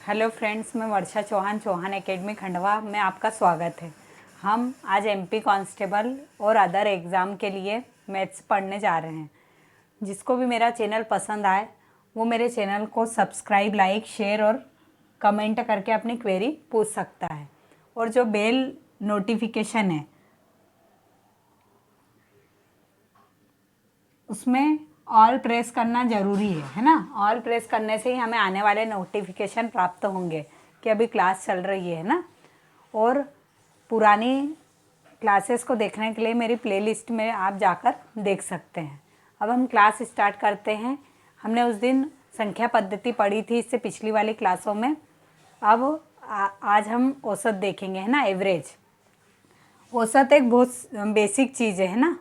Hello friends, मैं वर्षा Chauhan Chauhan academy Khandwa में आपका स्वागत है। हम आज एमपी कांस्टेबल और अदर एग्ज़ाम के लिए मैथ्स पढ़ने जा रहे हैं। जिसको भी मेरा चैनल पसंद आए वो मेरे चैनल को सब्सक्राइब, लाइक, शेयर और कमेंट करके अपनी क्वेरी पूछ सकता है। और जो बेल नोटिफिकेशन है उसमें ऑल प्रेस करना ज़रूरी है ना। ऑल प्रेस करने से ही हमें आने वाले नोटिफिकेशन प्राप्त होंगे कि अभी क्लास चल रही है ना। और पुरानी क्लासेस को देखने के लिए मेरी प्लेलिस्ट में आप जाकर देख सकते हैं। अब हम क्लास स्टार्ट करते हैं। हमने उस दिन संख्या पद्धति पढ़ी थी इससे पिछली वाली क्लासों में। अब आज हम औसत देखेंगे, है ना, एवरेज। औसत एक बहुत बेसिक चीज़ है ना,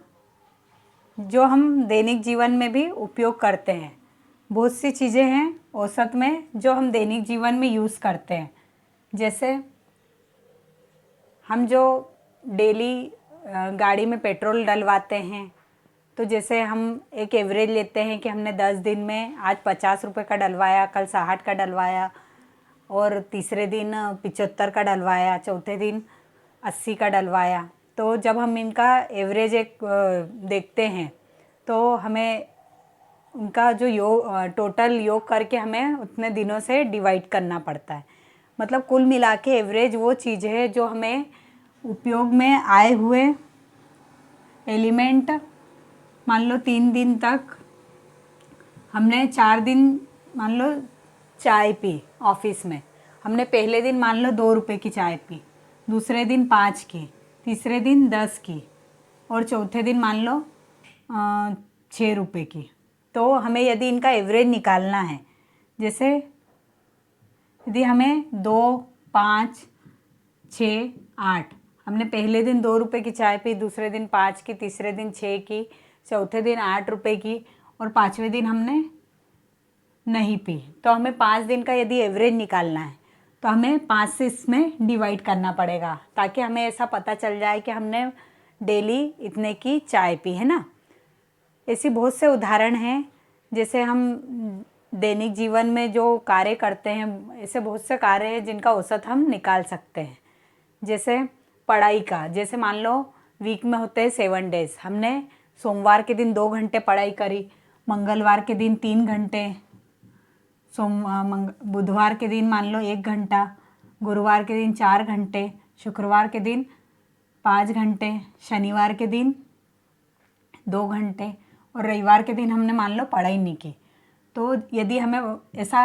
जो हम दैनिक जीवन में भी उपयोग करते हैं। बहुत सी चीज़ें हैं औसत में जो हम दैनिक जीवन में यूज़ करते हैं। जैसे हम जो डेली गाड़ी में पेट्रोल डलवाते हैं, तो जैसे हम एक एवरेज लेते हैं कि हमने 10 दिन में आज 50 रुपये का डलवाया, कल 60 का डलवाया, और तीसरे दिन 75 का डलवाया, चौथे दिन 80 का डलवाया। तो जब हम इनका एवरेज एक देखते हैं तो हमें उनका जो टोटल योग करके हमें उतने दिनों से डिवाइड करना पड़ता है। मतलब कुल मिला के एवरेज वो चीज़ है जो हमें उपयोग में आए हुए एलिमेंट, मान लो 3 दिन तक हमने 4 दिन मान लो चाय पी ऑफिस में, हमने पहले दिन मान लो 2 रुपये की चाय पी, दूसरे दिन 5 की, तीसरे दिन 10 की, और चौथे दिन मान लो 6 रुपये की। तो हमें यदि इनका एवरेज निकालना है, जैसे यदि हमें 2, 5, 6, 8, हमने पहले दिन 2 रुपये की चाय पी, दूसरे दिन 5 की, तीसरे दिन 6 की, चौथे दिन 8 रुपये की, और 5वें दिन हमने नहीं पी। तो हमें 5 दिन का यदि एवरेज निकालना है तो हमें 5 से इसमें डिवाइड करना पड़ेगा, ताकि हमें ऐसा पता चल जाए कि हमने डेली इतने की चाय पी, है ना। ऐसी बहुत से उदाहरण हैं। जैसे हम दैनिक जीवन में जो कार्य करते हैं, ऐसे बहुत से कार्य हैं जिनका औसत हम निकाल सकते हैं। जैसे पढ़ाई का, जैसे मान लो वीक में होते हैं 7 डेज, हमने सोमवार के दिन 2 घंटे पढ़ाई करी, मंगलवार के दिन 3 घंटे, बुधवार के दिन मान लो 1 घंटा, गुरुवार के दिन 4 घंटे, शुक्रवार के दिन 5 घंटे, शनिवार के दिन 2 घंटे, और रविवार के दिन हमने मान लो पढ़ाई नहीं की। तो यदि हमें ऐसा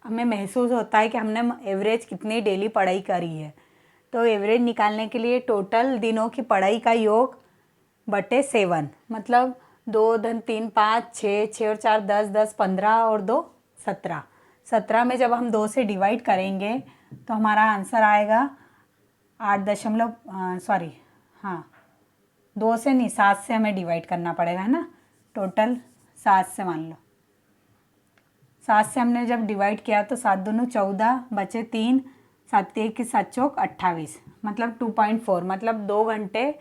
हमें महसूस होता है कि हमने एवरेज कितनी डेली पढ़ाई करी है, तो एवरेज निकालने के लिए टोटल दिनों की पढ़ाई का योग बटे 7, मतलब 2, 3, 5, 6, 6 और 4 10, 10, 15 और 2 17। 17 में जब हम 2 से डिवाइड करेंगे तो हमारा आंसर आएगा 2 से नहीं, 7 से हमें डिवाइड करना पड़ेगा, है ना। टोटल 7 से, मान लो 7 से हमने जब डिवाइड किया तो 7 दूनी 14, बचे 3, 7 1 7 चौक 28, मतलब 2.4, मतलब 2 घंटे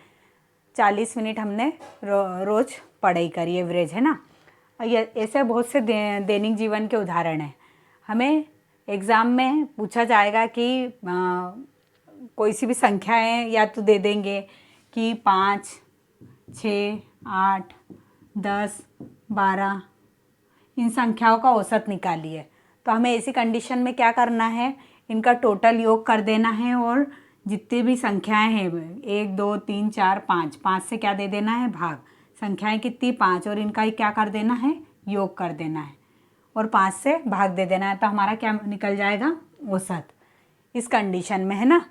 40 मिनट हमने रोज़ पढ़ाई करी, एवरेज, है ना। ये ऐसे बहुत से दैनिक जीवन के उदाहरण हैं। हमें एग्ज़ाम में पूछा जाएगा कि कोई सी भी संख्याएं या तो दे देंगे कि 5, 6, 8, 10, 12, इन संख्याओं का औसत निकालिए। तो हमें ऐसी कंडीशन में क्या करना है, इनका टोटल योग कर देना है, और जितनी भी संख्याएं हैं 1, 2, 3, 4, 5, 5 से क्या दे देना है, भाग। संख्याएं कितनी, 5, और इनका ही क्या कर देना है, योग कर देना है, और 5 से भाग दे देना है। तो हमारा क्या निकल जाएगा, औसत, इस कंडीशन में, है ना।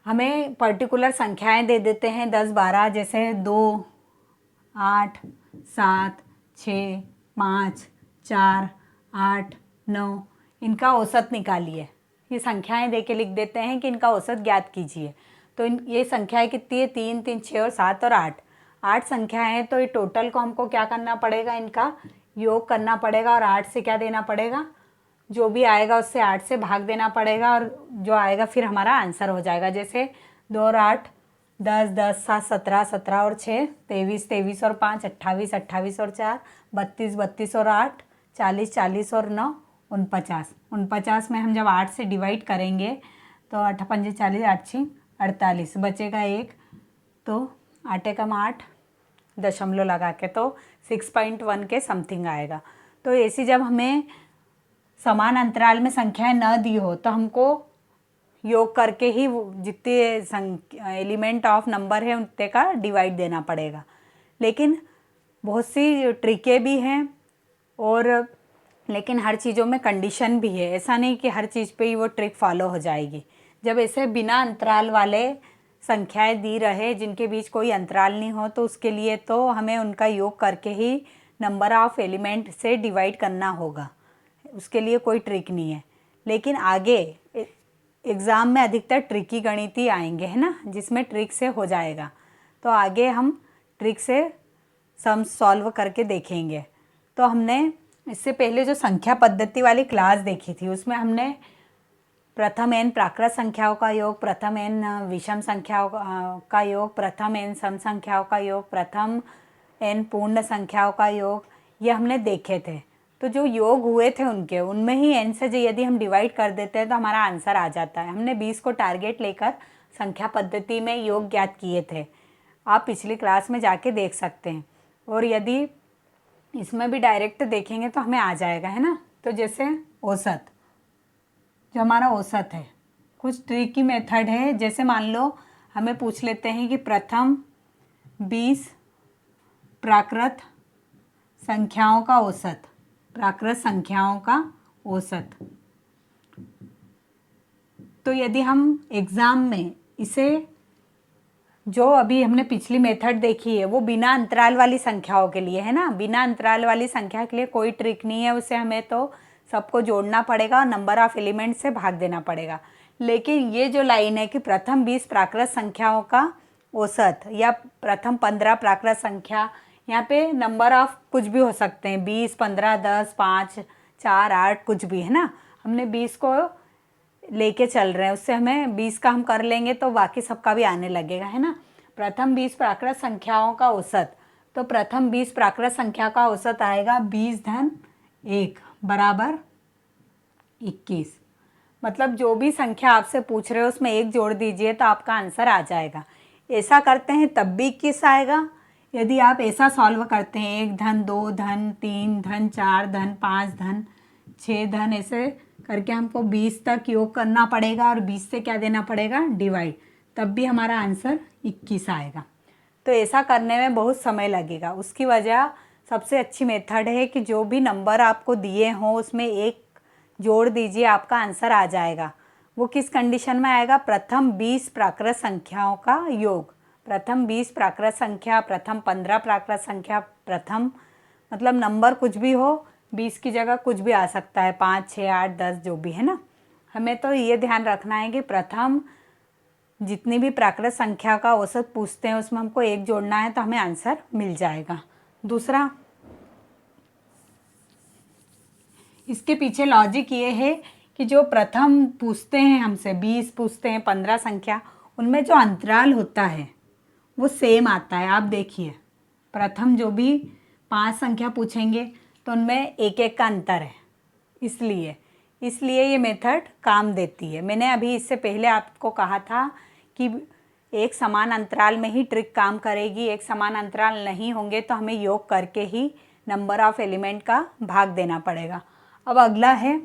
हमें पर्टिकुलर संख्याएं दे देते हैं 10, 12, जैसे 2, 8, 7, 6, 5, 4, 8, 9, इनका औसत निकालिए। ये संख्याएं दे के लिख देते हैं कि इनका औसत ज्ञात कीजिए। तो ये संख्याएं कितनी है, 3, 3, 6 और 7 और 8, 8 संख्याएं हैं। तो ये टोटल को हमको क्या करना पड़ेगा, इनका योग करना पड़ेगा, और 8 से क्या देना पड़ेगा, जो भी आएगा उससे 8 से भाग देना पड़ेगा, और जो आएगा फिर हमारा आंसर हो जाएगा। जैसे 2 और 8 10, 10, 7, 17, 17 और 6 23, 23 और 5 28, 28 और 4 32, 32 और 8 40, 40 और 9 49। 49 में हम जब 8 से डिवाइड करेंगे तो 8 पंजे 40, 8 छः 48, बचेगा 1, तो 8 एकम 8 दशमलव लगा के तो 6.1 के समथिंग आएगा। तो ऐसी जब हमें समान अंतराल में संख्याएं न दी हो तो हमको योग करके ही जितने एलिमेंट ऑफ नंबर है उतने का डिवाइड देना पड़ेगा। लेकिन बहुत सी ट्रिकें भी हैं और लेकिन हर चीज़ों में कंडीशन भी है। ऐसा नहीं कि हर चीज़ पे ही वो ट्रिक फॉलो हो जाएगी। जब ऐसे बिना अंतराल वाले संख्याएं दी रहे जिनके बीच कोई अंतराल नहीं हो तो उसके लिए तो हमें उनका योग करके ही नंबर ऑफ एलिमेंट से डिवाइड करना होगा, उसके लिए कोई ट्रिक नहीं है। लेकिन आगे एग्ज़ाम में अधिकतर ट्रिकी गणित ही आएंगे, है ना, जिसमें ट्रिक से हो जाएगा। तो आगे हम ट्रिक से सम सॉल्व करके देखेंगे। तो हमने इससे पहले जो संख्या पद्धति वाली क्लास देखी थी उसमें हमने प्रथम n प्राकृत संख्याओं का योग, प्रथम n विषम संख्याओं का योग, प्रथम n सम संख्याओं का योग, प्रथम n पूर्ण संख्याओं का योग, ये हमने देखे थे। तो जो योग हुए थे उनमें ही n से यदि हम डिवाइड कर देते हैं तो हमारा आंसर आ जाता है। हमने 20 को टारगेट लेकर संख्या पद्धति में योग ज्ञात किए थे, आप पिछली क्लास में जाके देख सकते हैं। और यदि इसमें भी डायरेक्ट देखेंगे तो हमें आ जाएगा, है ना। तो जैसे औसत, जो हमारा औसत है, कुछ ट्रिकी मेथड है। जैसे मान लो हमें पूछ लेते हैं कि प्रथम 20 प्राकृत संख्याओं का औसत, प्राकृत संख्याओं का औसत। तो यदि हम एग्ज़ाम में इसे, जो अभी हमने पिछली मेथड देखी है वो बिना अंतराल वाली संख्याओं के लिए है ना, बिना अंतराल वाली संख्या के लिए कोई ट्रिक नहीं है, उसे हमें तो सबको जोड़ना पड़ेगा और नंबर ऑफ एलिमेंट से भाग देना पड़ेगा। लेकिन ये जो लाइन है कि प्रथम 20 प्राकृत संख्याओं का औसत या प्रथम 15 प्राकृत संख्या, यहाँ पे नंबर ऑफ कुछ भी हो सकते हैं, 20, 15, 10, 5, 4, 8, कुछ भी, है ना। हमने 20 को लेके चल रहे हैं, उससे हमें 20 का हम कर लेंगे तो बाकी सबका भी आने लगेगा, है ना। प्रथम 20 प्राकृत संख्याओं का औसत, तो प्रथम 20 प्राकृत संख्या का औसत आएगा 20 धन 1 बराबर 21। मतलब जो भी संख्या आपसे पूछ रहे हो उसमें 1 जोड़ दीजिए तो आपका आंसर आ जाएगा। ऐसा करते हैं तब भी 21 आएगा। यदि आप ऐसा सॉल्व करते हैं 1 धन 2 धन 3 धन 4 धन 5 धन 6 धन, ऐसे करके हमको 20 तक योग करना पड़ेगा और 20 से क्या देना पड़ेगा, डिवाइड, तब भी हमारा आंसर 21 आएगा। तो ऐसा करने में बहुत समय लगेगा। उसकी वजह सबसे अच्छी मेथड है कि जो भी नंबर आपको दिए हों उसमें 1 जोड़ दीजिए, आपका आंसर आ जाएगा। वो किस कंडीशन में आएगा, प्रथम 20 प्राकृत संख्याओं का योग, प्रथम 20 प्राकृत संख्या, प्रथम 15 प्राकृत संख्या, प्रथम मतलब नंबर कुछ भी हो, 20 की जगह कुछ भी आ सकता है, 5, 6, 8, 10 जो भी, है ना। हमें तो ये ध्यान रखना है कि प्रथम जितनी भी प्राकृत संख्या का औसत पूछते हैं उसमें हमको 1 जोड़ना है तो हमें आंसर मिल जाएगा। दूसरा, इसके पीछे लॉजिक ये है कि जो प्रथम पूछते हैं हमसे, 20 पूछते हैं, 15 संख्या, उनमें जो अंतराल होता है वो सेम आता है। आप देखिए, प्रथम जो भी 5 संख्या पूछेंगे तो उनमें 1-1 का अंतर है, इसलिए ये मेथड काम देती है। मैंने अभी इससे पहले आपको कहा था कि एक समान अंतराल में ही ट्रिक काम करेगी, एक समान अंतराल नहीं होंगे तो हमें योग करके ही नंबर ऑफ एलिमेंट का भाग देना पड़ेगा। अब अगला है,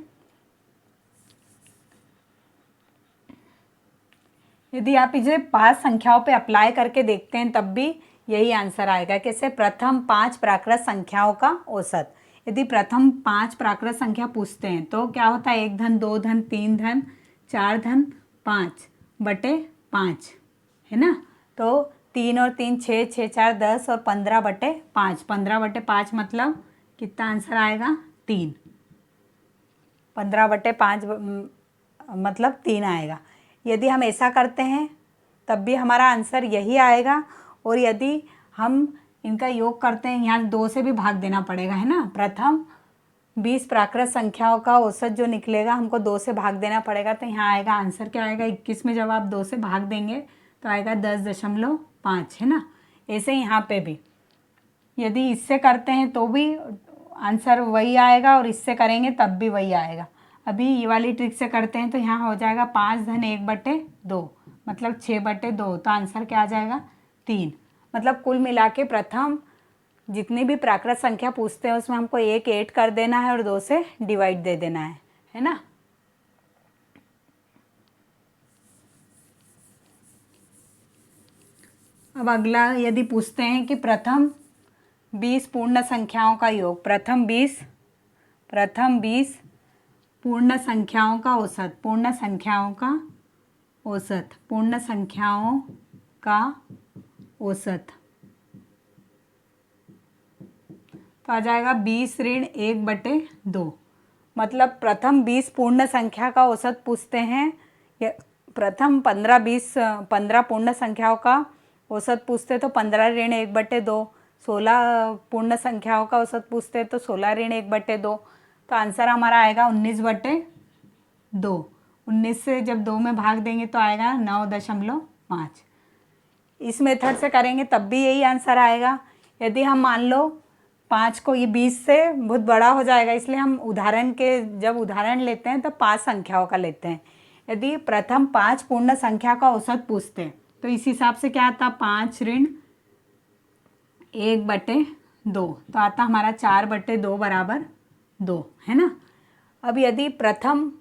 यदि आप इसे 5 संख्याओं पे अप्लाई करके देखते हैं तब भी यही आंसर आएगा। कैसे, प्रथम 5 प्राकृत संख्याओं का औसत। यदि प्रथम 5 प्राकृत संख्या पूछते हैं तो क्या होता है, 1 धन 2 धन 3 धन 4 धन 5 बटे 5, है ना। तो 3 और 3 6, 6 4 10 और 15 बटे 5, 15 बटे 5 मतलब कितना आंसर आएगा, 3। 15 बटे 5 मतलब 3 आएगा। यदि हम ऐसा करते हैं तब भी हमारा आंसर यही आएगा। और यदि हम इनका योग करते हैं, यहाँ 2 से भी भाग देना पड़ेगा, है ना। प्रथम 20 प्राकृत संख्याओं का औसत जो निकलेगा हमको 2 से भाग देना पड़ेगा, तो यहाँ आएगा आंसर क्या आएगा, 21 में जब आप 2 से भाग देंगे तो आएगा 10.5, है ना। ऐसे यहाँ पे भी यदि इससे करते हैं तो भी आंसर वही आएगा और इससे करेंगे तब भी वही आएगा। अभी ये वाली ट्रिक से करते हैं तो यहाँ हो जाएगा 5-1/2 मतलब 6/2, तो आंसर क्या आ जाएगा 3। मतलब कुल मिला के प्रथम जितनी भी प्राकृत संख्या पूछते हैं उसमें हमको 1 ऐड कर देना है और 2 से डिवाइड दे देना है ना। अब अगला यदि पूछते हैं कि प्रथम 20 पूर्ण संख्याओं का योग, प्रथम 20 पूर्ण संख्याओं का औसत, पूर्ण संख्याओं का औसत, पूर्ण संख्याओं का औसत, तो आ जाएगा 20-1/2। मतलब प्रथम 20 पूर्ण संख्या का औसत पूछते हैं, प्रथम 15 पूर्ण संख्याओं का औसत पूछते तो 15-1/2, 16 पूर्ण संख्याओं का औसत पूछते तो 16-1/2, तो आंसर हमारा आएगा 19/2। 19 से जब 2 में भाग देंगे तो आएगा 9.5। इस मेथड से करेंगे तब भी यही आंसर आएगा। यदि हम मान लो 5 को, ये 20 से बहुत बड़ा हो जाएगा इसलिए हम जब उदाहरण लेते हैं तो 5 संख्याओं का लेते हैं। यदि प्रथम 5 पूर्ण संख्या का औसत पूछते हैं तो इस हिसाब से क्या आता, 5-1/2, तो आता हमारा 4/2 बराबर 2, है ना। अब यदि प्रथम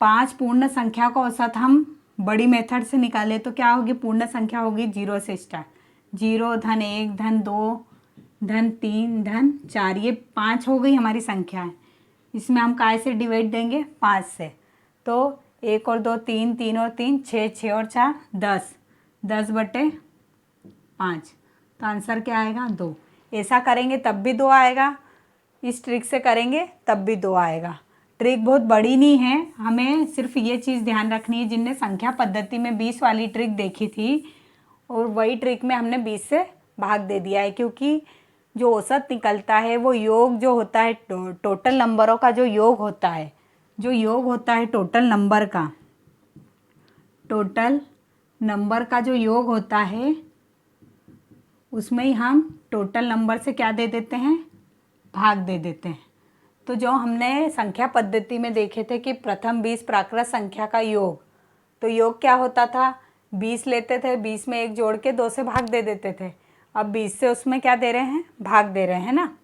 5 पूर्ण संख्या का औसत हम बड़ी मेथड से निकाले तो क्या होगी, पूर्ण संख्या होगी 0 से स्टार्ट, 0 धन 1 धन 2 धन 3 धन 4, ये 5 हो गई हमारी संख्या है। इसमें हम काय से डिवाइड देंगे, 5 से, तो 1 और 2 3, 3 और 3 6, 6 और 4 10, 10/5, तो आंसर क्या आएगा 2। ऐसा करेंगे तब भी 2 आएगा, इस ट्रिक से करेंगे तब भी 2 आएगा। ट्रिक बहुत बड़ी नहीं है, हमें सिर्फ ये चीज़ ध्यान रखनी है, जिनने संख्या पद्धति में 20 वाली ट्रिक देखी थी और वही ट्रिक में हमने 20 से भाग दे दिया है, क्योंकि जो औसत निकलता है वो योग जो होता है, टोटल नंबरों का जो योग होता है, टोटल नंबर का जो योग होता है उसमें ही हम टोटल नंबर से क्या दे देते हैं, भाग दे देते हैं। तो जो हमने संख्या पद्धति में देखे थे कि प्रथम 20 प्राकृत संख्या का योग, तो योग क्या होता था, 20 लेते थे, 20 में 1 जोड़ के 2 से भाग दे देते थे। अब 20 से उसमें क्या दे रहे हैं, भाग दे रहे हैं ना।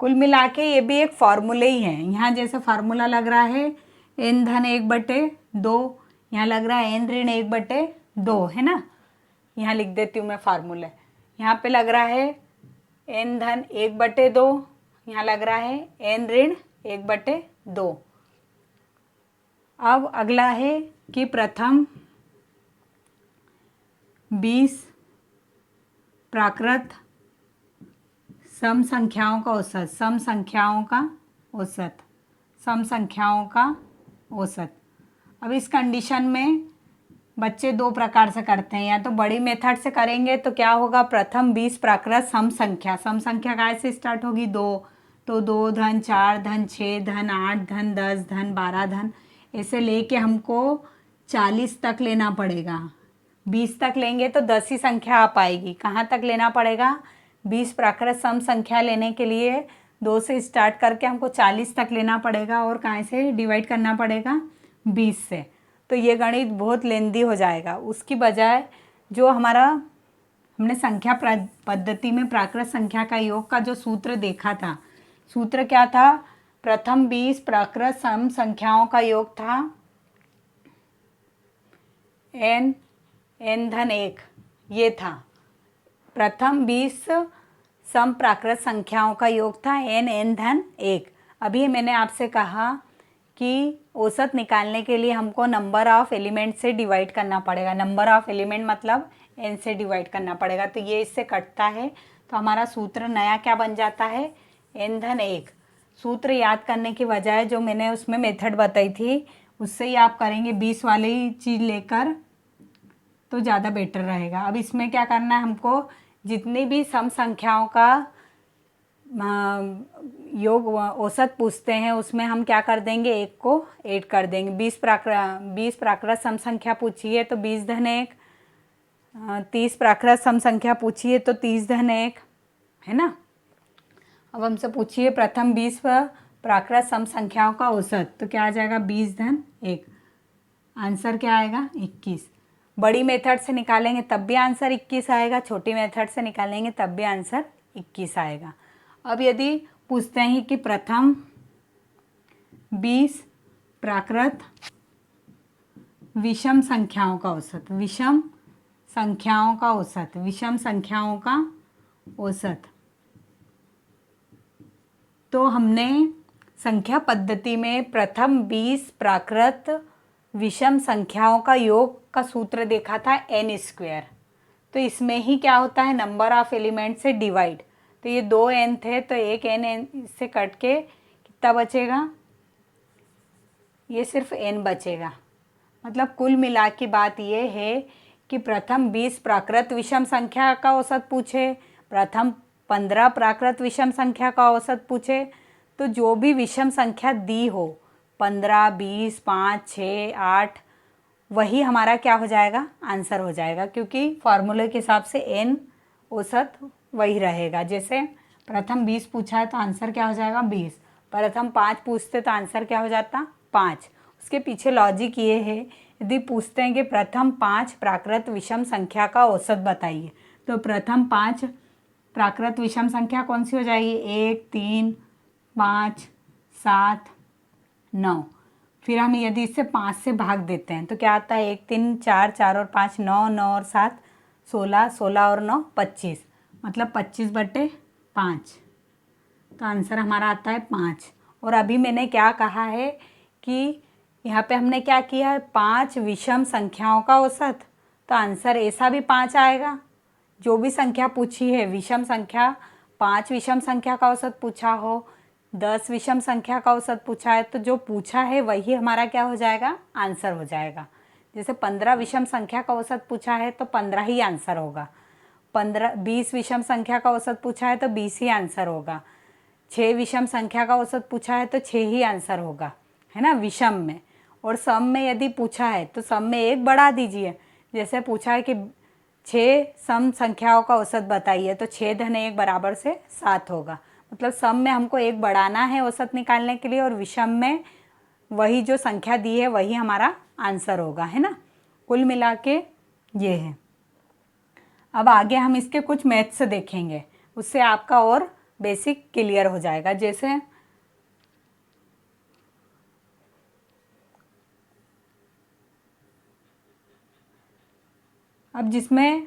कुल मिला के ये भी एक फॉर्मूले ही है। यहाँ जैसे फार्मूला लग रहा है n धन 1/2, यहाँ लग रहा है n ऋण 1/2, है ना। यहाँ लिख देती हूँ मैं फार्मूला, यहाँ पे लग रहा है n धन 1/2, यहाँ लग रहा है n ऋण 1/2। अब अगला है कि प्रथम 20 प्राकृत सम संख्याओं का औसत, सम संख्याओं का औसत। अब इस कंडीशन में बच्चे 2 प्रकार से करते हैं, या तो बड़ी मेथड से करेंगे तो क्या होगा, प्रथम 20 प्राकृत सम संख्या काय से स्टार्ट होगी, 2, तो 2 धन 4 धन 6 धन 8 धन 10 धन 12 धन, ऐसे लेके हमको 40 तक लेना पड़ेगा। 20 तक लेंगे तो 10 ही संख्या आ पाएगी। कहाँ तक लेना पड़ेगा, 20 प्राकृत सम संख्या लेने के लिए 2 से स्टार्ट करके हमको 40 तक लेना पड़ेगा और कहाँ से डिवाइड करना पड़ेगा, 20 से। तो ये गणित बहुत लेंदी हो जाएगा। उसकी बजाय जो हमारा हमने संख्या पद्धति में प्राकृत संख्या का योग का जो सूत्र देखा था, सूत्र क्या था, प्रथम 20 प्राकृत सम संख्याओं का योग था n धन 1, ये था प्रथम 20 सम प्राकृत संख्याओं का योग था n धन 1। अभी मैंने आपसे कहा कि औसत निकालने के लिए हमको नंबर ऑफ एलिमेंट से डिवाइड करना पड़ेगा। नंबर ऑफ एलिमेंट मतलब n से डिवाइड करना पड़ेगा, तो ये इससे कटता है, तो हमारा सूत्र नया क्या बन जाता है, n धन 1। सूत्र याद करने की बजाय जो मैंने उसमें मेथड बताई थी उससे ही आप करेंगे 20 वाली चीज़ लेकर, तो ज़्यादा बेटर रहेगा। अब इसमें क्या करना है, हमको जितनी भी सम संख्याओं का योग औसत पूछते हैं उसमें हम क्या कर देंगे, 1 को ऐड कर देंगे। 20 प्राकृत सम संख्या पूछी है तो 20 धन 1 30 प्राकृत सम संख्या पूछी है तो 30 धन 1 है ना। अब हमसे पूछिए प्रथम 20 प्राकृत सम संख्याओं का औसत, तो क्या आ जाएगा 20 धन 1। आंसर क्या आएगा 21। बड़ी मेथड से निकालेंगे तब भी आंसर 21 आएगा, छोटी मेथड से निकालेंगे तब भी आंसर 21 आएगा। अब यदि पूछते हैं कि प्रथम 20 प्राकृत विषम संख्याओं का औसत, विषम संख्याओं का औसत, विषम संख्याओं का औसत, तो हमने संख्या पद्धति में प्रथम 20 प्राकृत विषम संख्याओं का योग का सूत्र देखा था n²। तो इसमें ही क्या होता है, नंबर ऑफ एलिमेंट से डिवाइड। तो ये 2n थे तो एक n से कट के कितना बचेगा, ये सिर्फ n बचेगा। मतलब कुल मिला के बात ये है कि प्रथम 20 प्राकृत विषम संख्या का औसत पूछे, प्रथम 15 प्राकृत विषम संख्या का औसत पूछे, तो जो भी विषम संख्या दी हो 15, 20, 5, 6, 8, वही हमारा क्या हो जाएगा, आंसर हो जाएगा, क्योंकि फार्मूले के हिसाब से n औसत वही रहेगा। जैसे प्रथम 20 पूछा है तो आंसर क्या हो जाएगा 20, प्रथम 5 पूछते तो आंसर क्या हो जाता 5। उसके पीछे लॉजिक ये है, यदि पूछते हैं कि प्रथम 5 प्राकृत विषम संख्या का औसत बताइए, तो प्रथम 5 प्राकृत विषम संख्या कौन सी हो जाएगी, 1, 3, 5, 7, 9। फिर हम यदि इसे 5 से भाग देते हैं तो क्या आता है, 1, 3, 4, 4 और 5 9, 9 और 7 16, 16 और 9 25, मतलब 25/5। तो आंसर हमारा आता है 5। और अभी मैंने क्या कहा है कि यहाँ पे हमने क्या किया है, 5 विषम संख्याओं का औसत, तो आंसर ऐसा भी 5 आएगा। जो भी संख्या पूछी है विषम संख्या, 5 विषम संख्या का औसत पूछा हो, 10 विषम संख्या का औसत पूछा है, तो जो पूछा है वही हमारा क्या हो जाएगा, आंसर हो जाएगा। जैसे 15 विषम संख्या का औसत पूछा है तो 15 ही आंसर होगा, 20 विषम संख्या का औसत पूछा है तो 20 ही आंसर होगा, 6 विषम संख्या का औसत पूछा है तो 6 ही आंसर होगा, है ना, विषम में। और सम में यदि पूछा है तो सम में 1 बढ़ा दीजिए। जैसे पूछा है कि 6 सम संख्याओं का औसत बताइए, तो 6 धन 1 बराबर से 7 होगा। मतलब सम में हमको 1 बढ़ाना है औसत निकालने के लिए, और विषम में वही जो संख्या दी है वही हमारा आंसर होगा, है ना। कुल मिला के ये है। अब आगे हम इसके कुछ मैथ्स देखेंगे, उससे आपका और बेसिक क्लियर हो जाएगा। जैसे अब जिसमें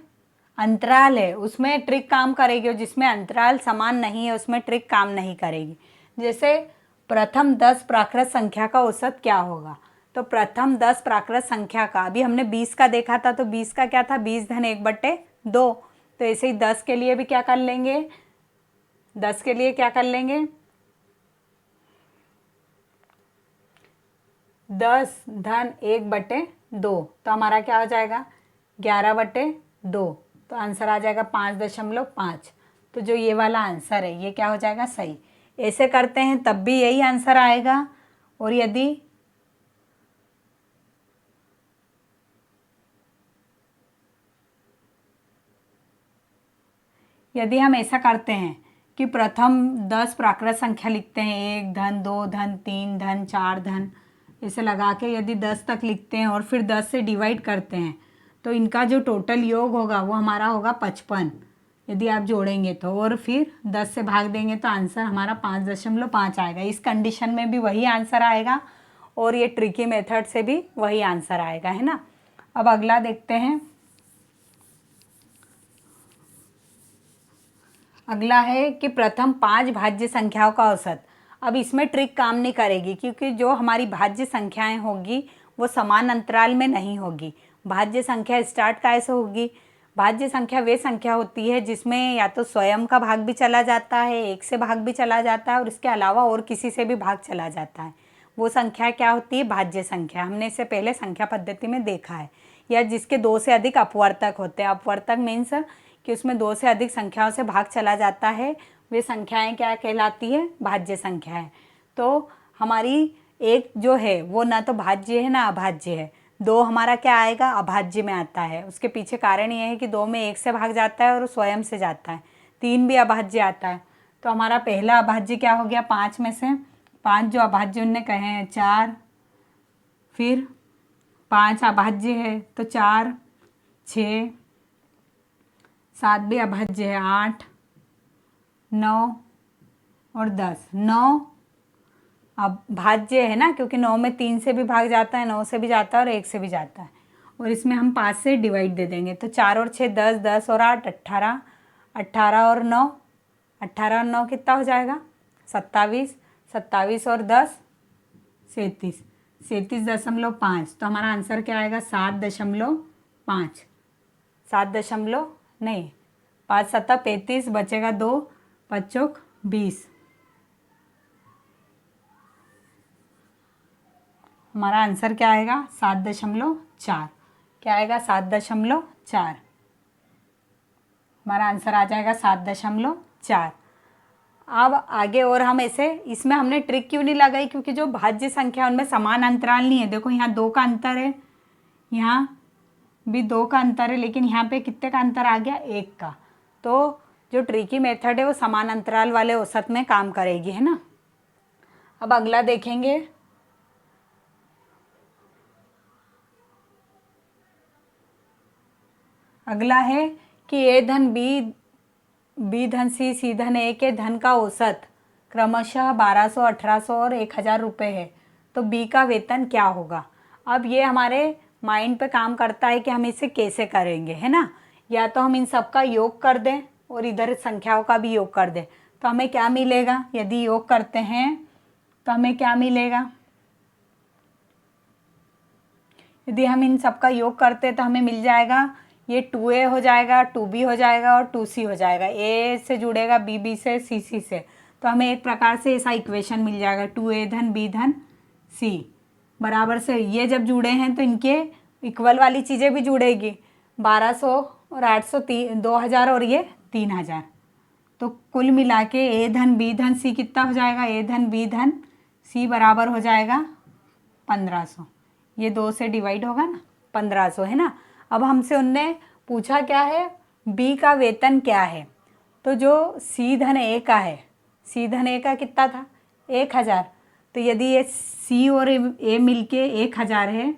अंतराल है उसमें ट्रिक काम करेगी, और जिसमें अंतराल समान नहीं है उसमें ट्रिक काम नहीं करेगी। जैसे प्रथम 10 प्राकृत संख्या का औसत क्या होगा, तो प्रथम 10 प्राकृत संख्या का, अभी हमने 20 का देखा था, तो 20 का क्या था, 20 धन 1/2। तो ऐसे ही 10 के लिए भी क्या कर लेंगे, 10 के लिए क्या कर लेंगे, 10 धन 1/2, तो हमारा क्या हो जाएगा 11/2। तो आंसर आ जाएगा 5.5। तो जो ये वाला आंसर है ये क्या हो जाएगा सही। ऐसे करते हैं तब भी यही आंसर आएगा। और यदि हम ऐसा करते हैं कि प्रथम 10 प्राकृत संख्या लिखते हैं, 1 धन 2 धन 3 धन 4 धन, ऐसे लगा के यदि 10 तक लिखते हैं और फिर 10 से डिवाइड करते हैं, तो इनका जो टोटल योग होगा वो हमारा होगा 55 यदि आप जोड़ेंगे तो, और फिर 10 से भाग देंगे तो आंसर हमारा 5.5 आएगा। इस कंडीशन में भी वही आंसर आएगा और ये ट्रिकी मेथड से भी वही आंसर आएगा, है ना। अब अगला देखते हैं। अगला है कि प्रथम 5 भाज्य संख्याओं का औसत। अब इसमें ट्रिक काम नहीं करेगी, क्योंकि जो हमारी भाज्य संख्याएं होगी वो समान अंतराल में नहीं होगी। भाज्य संख्या स्टार्ट कैसे होगी, भाज्य संख्या वे संख्या होती है जिसमें या तो स्वयं का भाग भी चला जाता है, 1 से भाग भी चला जाता है, और इसके अलावा और किसी से भी भाग चला जाता है। वो संख्या क्या होती है, भाज्य संख्या। हमने इससे पहले संख्या पद्धति में देखा है। या जिसके 2 से अधिक अपवर्तक होते हैं, अपवर्तक मीन्स कि उसमें 2 से अधिक संख्याओं से भाग चला जाता है, वे संख्याएं क्या कहलाती है, भाज्य संख्या है। तो हमारी एक जो है वो ना तो भाज्य है ना अभाज्य है, 2 हमारा क्या आएगा, अभाज्य में आता है। उसके पीछे कारण ये है कि 2 में 1 से भाग जाता है और स्वयं से जाता है। 3 भी अभाज्य आता है। तो हमारा पहला अभाज्य क्या हो गया, 5 में से 5 जो अभाज्य उनने कहे हैं 4, फिर 5 अभाज्य है तो 4, 6, 7 भी अभाज्य है, 8, 9 और 10। 9 अब भाज्य है ना, क्योंकि 9 में 3 से भी भाग जाता है, 9 से भी जाता है और 1 से भी जाता है। और इसमें हम 5 से डिवाइड दे देंगे तो 4 और 6 10, 10 और 8 18, 18 और 9, 18 और 9 कितना हो जाएगा, 27, 27 और 10 37, 37.5। तो हमारा आंसर क्या आएगा, 7.5, 7 दशमलव नहीं, 5 7 35, बचेगा 2, 5 चौक 20। हमारा आंसर क्या आएगा, 7.4। क्या आएगा, 7.4। हमारा आंसर आ जाएगा 7.4। अब आगे और हम ऐसे, इसमें हमने ट्रिक क्यों नहीं लगाई, क्योंकि जो भाज्य संख्या उनमें समान अंतराल नहीं है। देखो यहाँ 2 का अंतर है, यहाँ भी 2 का अंतर है, लेकिन यहाँ पे कितने का अंतर आ गया, 1 का। तो जो ट्रिकी मेथड है वो समान अंतराल वाले औसत में काम करेगी, है ना। अब अगला देखेंगे, अगला है कि ए धन बी, बी धन सी, सी धन ए के धन का औसत क्रमशः 1200, 1800 और 1000 रुपये है, तो बी का वेतन क्या होगा। अब ये हमारे माइंड पे काम करता है कि हम इसे कैसे करेंगे, है ना। या तो हम इन सब का योग कर दें और इधर संख्याओं का भी योग कर दें, तो हमें क्या मिलेगा, यदि योग करते हैं तो हमें क्या मिलेगा, यदि हम इन सब का योग करते हैं तो हमें मिल जाएगा, ये 2a हो जाएगा, 2b हो जाएगा और 2c हो जाएगा। a से जुड़ेगा b, b से, c, c से, तो हमें एक प्रकार से ऐसा इक्वेशन मिल जाएगा, 2a धन b धन c बराबर से, ये जब जुड़े हैं तो इनके इक्वल वाली चीज़ें भी जुड़ेगी, 1200 और 800, 2000 और ये 3000। तो कुल मिला के a धन b धन c कितना हो जाएगा, a धन b धन c बराबर हो जाएगा 1500। ये 2 से डिवाइड होगा ना, 1500 है ना। अब हमसे उनने पूछा क्या है, बी का वेतन क्या है। तो जो सी धन ए का है, सी धन ए का कितना था, 1000। तो यदि ये सी और ए मिल के 1000 है,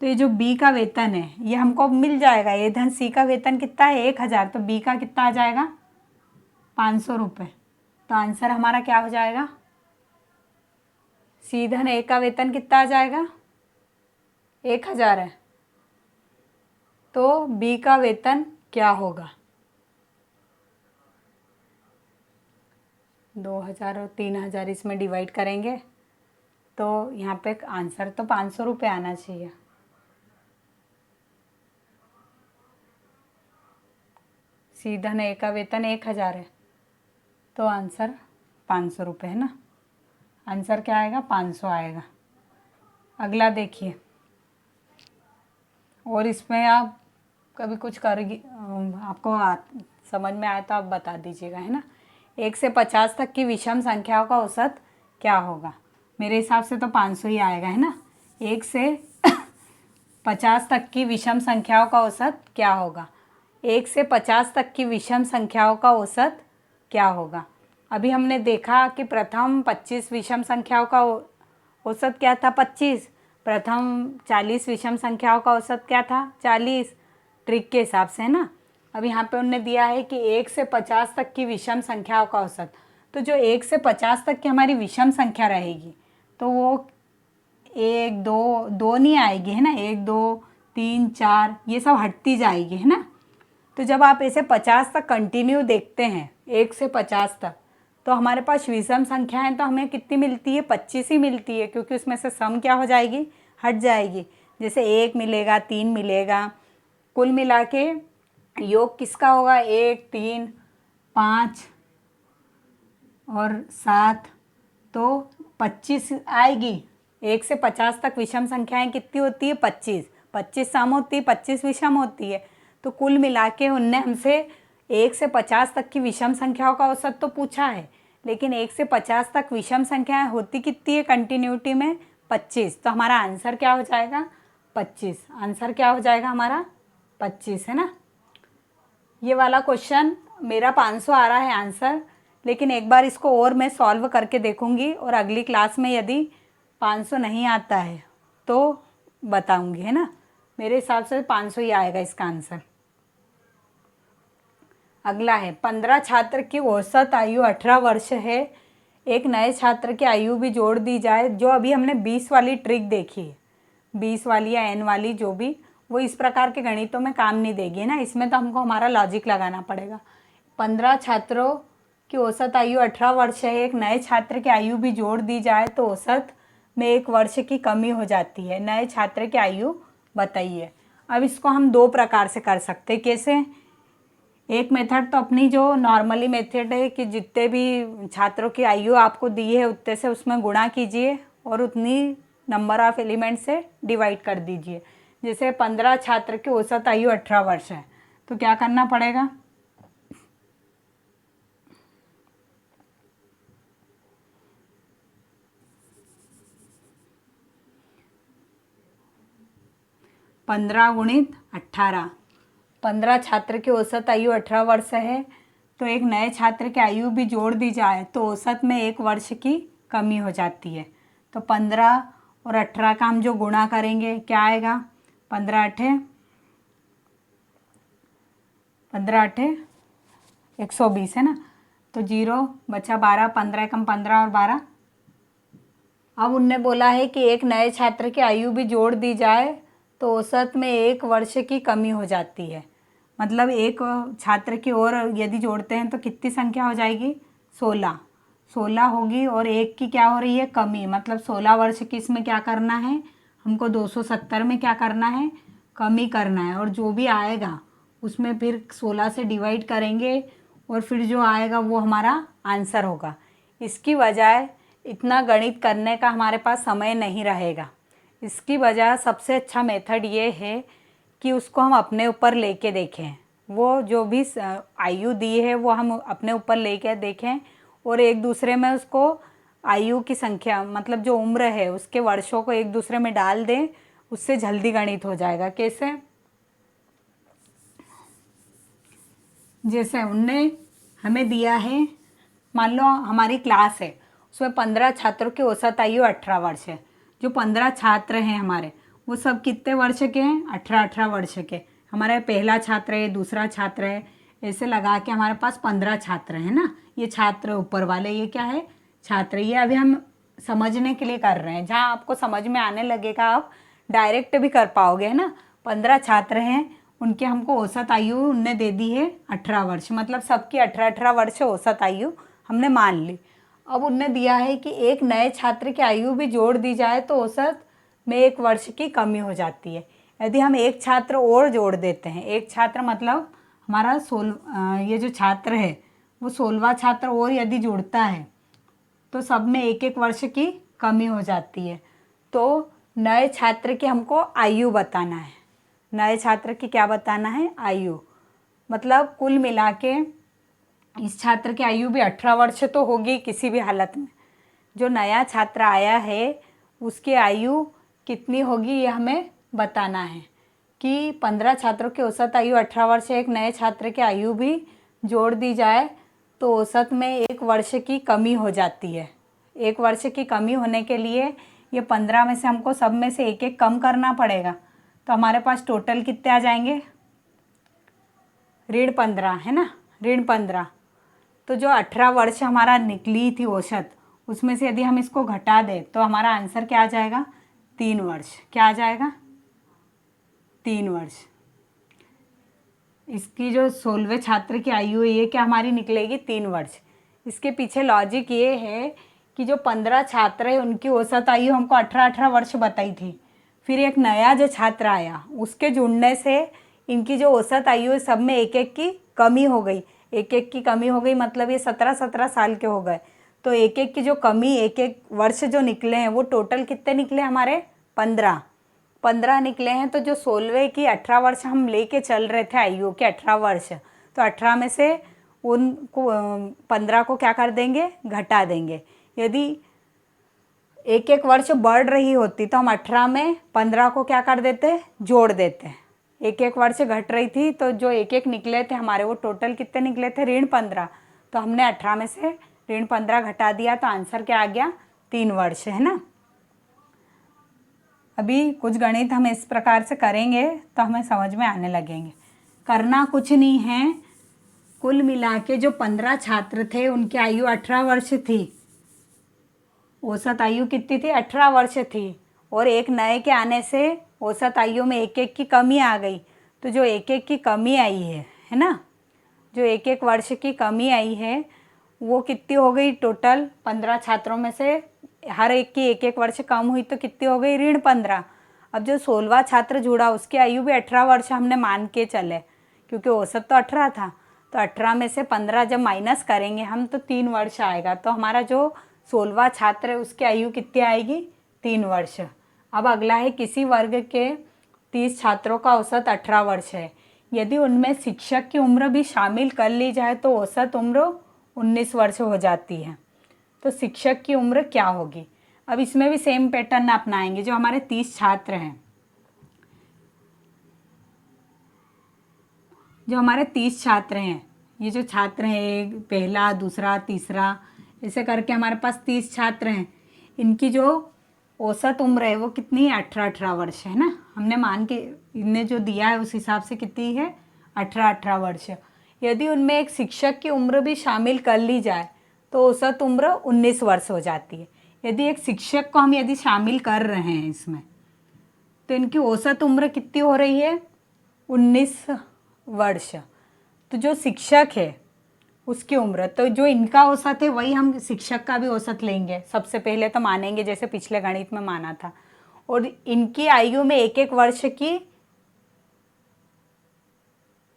तो ये जो बी का वेतन है ये हमको मिल जाएगा। ए धन सी का वेतन कितना है, 1000, तो बी का कितना आ जाएगा, 500 रुपये। तो आंसर हमारा क्या हो जाएगा, सी धन ए का वेतन कितना आ जाएगा, 1000 है, तो बी का वेतन क्या होगा, 2000 और 3000 इसमें डिवाइड करेंगे तो यहाँ पे आंसर तो 500 रुपये आना चाहिए। सी धन ए का वेतन 1000 है, तो आंसर 500 रुपये है ना। आंसर क्या आएगा, 500 आएगा। अगला देखिए, और इसमें आप कभी कुछ करेगी, आपको समझ में आया तो आप बता दीजिएगा, है ना। 1 से 50 तक की विषम संख्याओं का औसत क्या होगा। मेरे हिसाब से तो 500 ही आएगा, है ना। 1 से 50 तक की विषम संख्याओं का औसत क्या होगा, 1 से 50 तक की विषम संख्याओं का औसत क्या होगा। अभी हमने देखा कि प्रथम 25 विषम संख्याओं का औसत क्या था, 25। प्रथम 40 विषम संख्याओं का औसत क्या था, 40, ट्रिक के हिसाब से, है ना। अब यहाँ पे उन्होंने दिया है कि 1 से 50 तक की विषम संख्याओं का औसत। तो जो 1 से 50 तक की हमारी विषम संख्या रहेगी तो वो 1 2 2 नहीं आएगी, है ना, 1 2 3 4 ये सब हटती जाएगी, है ना। तो जब आप ऐसे 50 तक कंटिन्यू देखते हैं, 1 से 50 तक, तो हमारे पास विषम संख्याएं तो हमें कितनी मिलती है, 25 ही मिलती है, क्योंकि उसमें से सम क्या हो जाएगी, हट जाएगी। जैसे 1 मिलेगा, 3 मिलेगा, कुल मिला के योग किसका होगा, 1 3 5 और 7, तो 25 आएगी। 1 से 50 तक विषम संख्याएं कितनी होती है, 25, 25 सम होती है, 25 विषम होती है। तो कुल मिला के उनने हमसे 1 से 50 तक की विषम संख्याओं का औसत तो पूछा है, लेकिन 1 से 50 तक विषम संख्याएं होती कितनी है कंटिन्यूटी में, 25। तो हमारा आंसर क्या हो जाएगा, 25। आंसर क्या हो जाएगा हमारा 25 है ना। ये वाला क्वेश्चन मेरा 500 आ रहा है आंसर, लेकिन एक बार इसको और मैं सॉल्व करके देखूंगी और अगली क्लास में यदि 500 नहीं आता है तो बताऊंगी, है ना। मेरे हिसाब से 500 ही आएगा इसका आंसर। अगला है 15 छात्र की औसत आयु 18 वर्ष है, एक नए छात्र की आयु भी जोड़ दी जाए। जो अभी हमने 20 वाली ट्रिक देखी है, 20 वाली या n वाली जो भी, वो इस प्रकार के गणितों में काम नहीं देगी, है ना। इसमें तो हमको हमारा लॉजिक लगाना पड़ेगा। 15 छात्रों की औसत आयु 18 वर्ष है, एक नए छात्र की आयु भी जोड़ दी जाए तो औसत में 1 वर्ष की कमी हो जाती है। नए छात्र की आयु बताइए। अब इसको हम दो प्रकार से कर सकते हैं। कैसे? एक मेथड तो अपनी जो नॉर्मली मेथड है कि जितने भी छात्रों की आयु आपको दी है उतने से उसमें गुणा कीजिए और उतनी नंबर ऑफ एलिमेंट से डिवाइड कर दीजिए। जैसे 15 छात्र की औसत आयु 18 वर्ष है, तो क्या करना पड़ेगा? पंद्रह गुणित 18। 15 छात्र की औसत आयु 18 वर्ष है, तो एक नए छात्र की आयु भी जोड़ दी जाए तो औसत में 1 वर्ष की कमी हो जाती है। तो 15 और 18 का हम जो गुणा करेंगे क्या आएगा? 15 अठे 120 है ना। तो 0 बचा 12, 15 एकम 15 और 12। अब उनने बोला है कि एक नए छात्र की आयु भी जोड़ दी जाए तो औसत में 1 वर्ष की कमी हो जाती है। मतलब एक छात्र की और यदि जोड़ते हैं तो कितनी संख्या हो जाएगी? 16 होगी, और एक की क्या हो रही है? कमी। मतलब 16 वर्ष की इसमें क्या करना है हमको? 270 में क्या करना है? कमी करना है। और जो भी आएगा उसमें फिर 16 से डिवाइड करेंगे और फिर जो आएगा वो हमारा आंसर होगा। इसकी बजाय इतना गणित करने का हमारे पास समय नहीं रहेगा। इसकी वजह सबसे अच्छा मेथड ये है कि उसको हम अपने ऊपर लेके देखें। वो जो भी आयु दी है वो हम अपने ऊपर लेके देखें और एक दूसरे में उसको आयु की संख्या, मतलब जो उम्र है उसके वर्षों को एक दूसरे में डाल दें, उससे जल्दी गणित हो जाएगा। कैसे? जैसे उनने हमें दिया है, मान लो हमारी क्लास है, उसमें 15 छात्रों की औसत आयु 18 वर्ष है। जो 15 छात्र हैं हमारे, वो सब कितने वर्ष के हैं? 18 वर्ष के। हमारा पहला छात्र है, दूसरा छात्र है, ऐसे लगा के हमारे पास 15 छात्र हैं ना। ये छात्र ऊपर वाले, ये क्या है? छात्र। ये अभी हम समझने के लिए कर रहे हैं। जहाँ आपको समझ में आने लगेगा आप डायरेक्ट भी कर पाओगे, है ना। 15 छात्र हैं, उनके हमको औसत आयु उनने दे दी है 18 वर्ष। मतलब सबकी 18 वर्ष औसत आयु हमने मान ली। अब उनने दिया है कि एक नए छात्र की आयु भी जोड़ दी जाए तो औसत में 1 वर्ष की कमी हो जाती है। यदि हम एक छात्र और जोड़ देते हैं, एक छात्र मतलब हमारा ये जो छात्र है वो 16वां छात्र और यदि जुड़ता है तो सब में 1 वर्ष की कमी हो जाती है। तो नए छात्र की हमको आयु बताना है। नए छात्र की क्या बताना है? आयु। मतलब कुल मिला के इस छात्र की आयु भी 18 वर्ष तो होगी किसी भी हालत में। जो नया छात्र आया है उसकी आयु कितनी होगी ये हमें बताना है कि 15 छात्रों की औसत आयु 18 वर्ष है, एक नए छात्र की आयु भी जोड़ दी जाए तो औसत में 1 वर्ष की कमी हो जाती है। 1 वर्ष की कमी होने के लिए ये 15 में से हमको सब में से 1 कम करना पड़ेगा। तो हमारे पास टोटल कितने आ जाएंगे? -15 है ना, -15। तो जो 18 वर्ष हमारा निकली थी औसत, उसमें से यदि हम इसको घटा दें तो हमारा आंसर क्या आ जाएगा? 3 वर्ष। क्या आ जाएगा? 3 वर्ष। इसकी जो 16वें छात्र की आयु है ये क्या हमारी निकलेगी? 3 वर्ष। इसके पीछे लॉजिक ये है कि जो 15 छात्र है उनकी औसत आयु हमको 18 वर्ष बताई थी। फिर एक नया जो छात्र आया उसके जुड़ने से इनकी जो औसत आयु है सब में 1 की कमी हो गई। 1 की कमी हो गई मतलब ये 17 साल के हो गए। तो 1 की जो कमी, 1 वर्ष जो निकले हैं वो टोटल कितने निकले हमारे? 15 निकले हैं। तो जो 16वें की 18 वर्ष हम लेके चल रहे थे आयु के 18 वर्ष, तो 18 में से उनको 15 को क्या कर देंगे? घटा देंगे। यदि एक एक वर्ष बढ़ रही होती तो हम 18 में 15 को क्या कर देते, जोड़ देते। एक एक वर्ष घट रही थी तो जो एक एक निकले थे हमारे वो टोटल कितने निकले थे, ऋण 15। तो हमने 18 में से ऋण 15 घटा दिया तो आंसर क्या आ गया, 3 वर्ष, है ना। अभी कुछ गणित हम इस प्रकार से करेंगे तो हमें समझ में आने लगेंगे। करना कुछ नहीं है, कुल मिला के जो 15 छात्र थे उनकी आयु 18 वर्ष थी, औसत आयु कितनी थी, 18 वर्ष थी। और एक नए के आने से औसत आयु में एक एक की कमी आ गई। तो जो एक एक की कमी आई है ना, जो एक एक वर्ष की कमी आई है वो कितनी हो गई, टोटल 15 छात्रों में से हर एक की एक एक वर्ष कम हुई तो कितनी हो गई, ऋण 15। अब जो 16वां छात्र जुड़ा उसकी आयु भी 18 वर्ष हमने मान के चले, क्योंकि औसत तो 18 था। तो 18 में से 15 जब माइनस करेंगे हम तो 3 वर्ष आएगा। तो हमारा जो 16वां छात्र है उसकी आयु कितनी आएगी, 3 वर्ष। अब अगला है, किसी वर्ग के 30 छात्रों का औसत 18 वर्ष है, यदि उनमें शिक्षक की उम्र भी शामिल कर ली जाए तो औसत उम्र 19 वर्ष हो जाती है। तो शिक्षक की उम्र क्या होगी। अब इसमें भी सेम पैटर्न अपनाएंगे। जो हमारे 30 छात्र हैं, जो हमारे 30 छात्र हैं, ये जो छात्र हैं पहला दूसरा तीसरा ऐसे करके हमारे पास 30 छात्र हैं, इनकी जो औसत उम्र है वो कितनी है, 18 वर्ष, है ना। हमने मान के इनने जो दिया है उस हिसाब से कितनी है, 18 वर्ष। यदि उनमें एक शिक्षक की उम्र भी शामिल कर ली जाए तो औसत उम्र 19 वर्ष हो जाती है। यदि एक शिक्षक को हम यदि शामिल कर रहे हैं इसमें तो इनकी औसत उम्र कितनी हो रही है, 19 वर्ष। तो जो शिक्षक है उसकी उम्र, तो जो इनका औसत है वही हम शिक्षक का भी औसत लेंगे, सबसे पहले तो मानेंगे जैसे पिछले गणित में माना था। और इनकी आयु में एक एक वर्ष की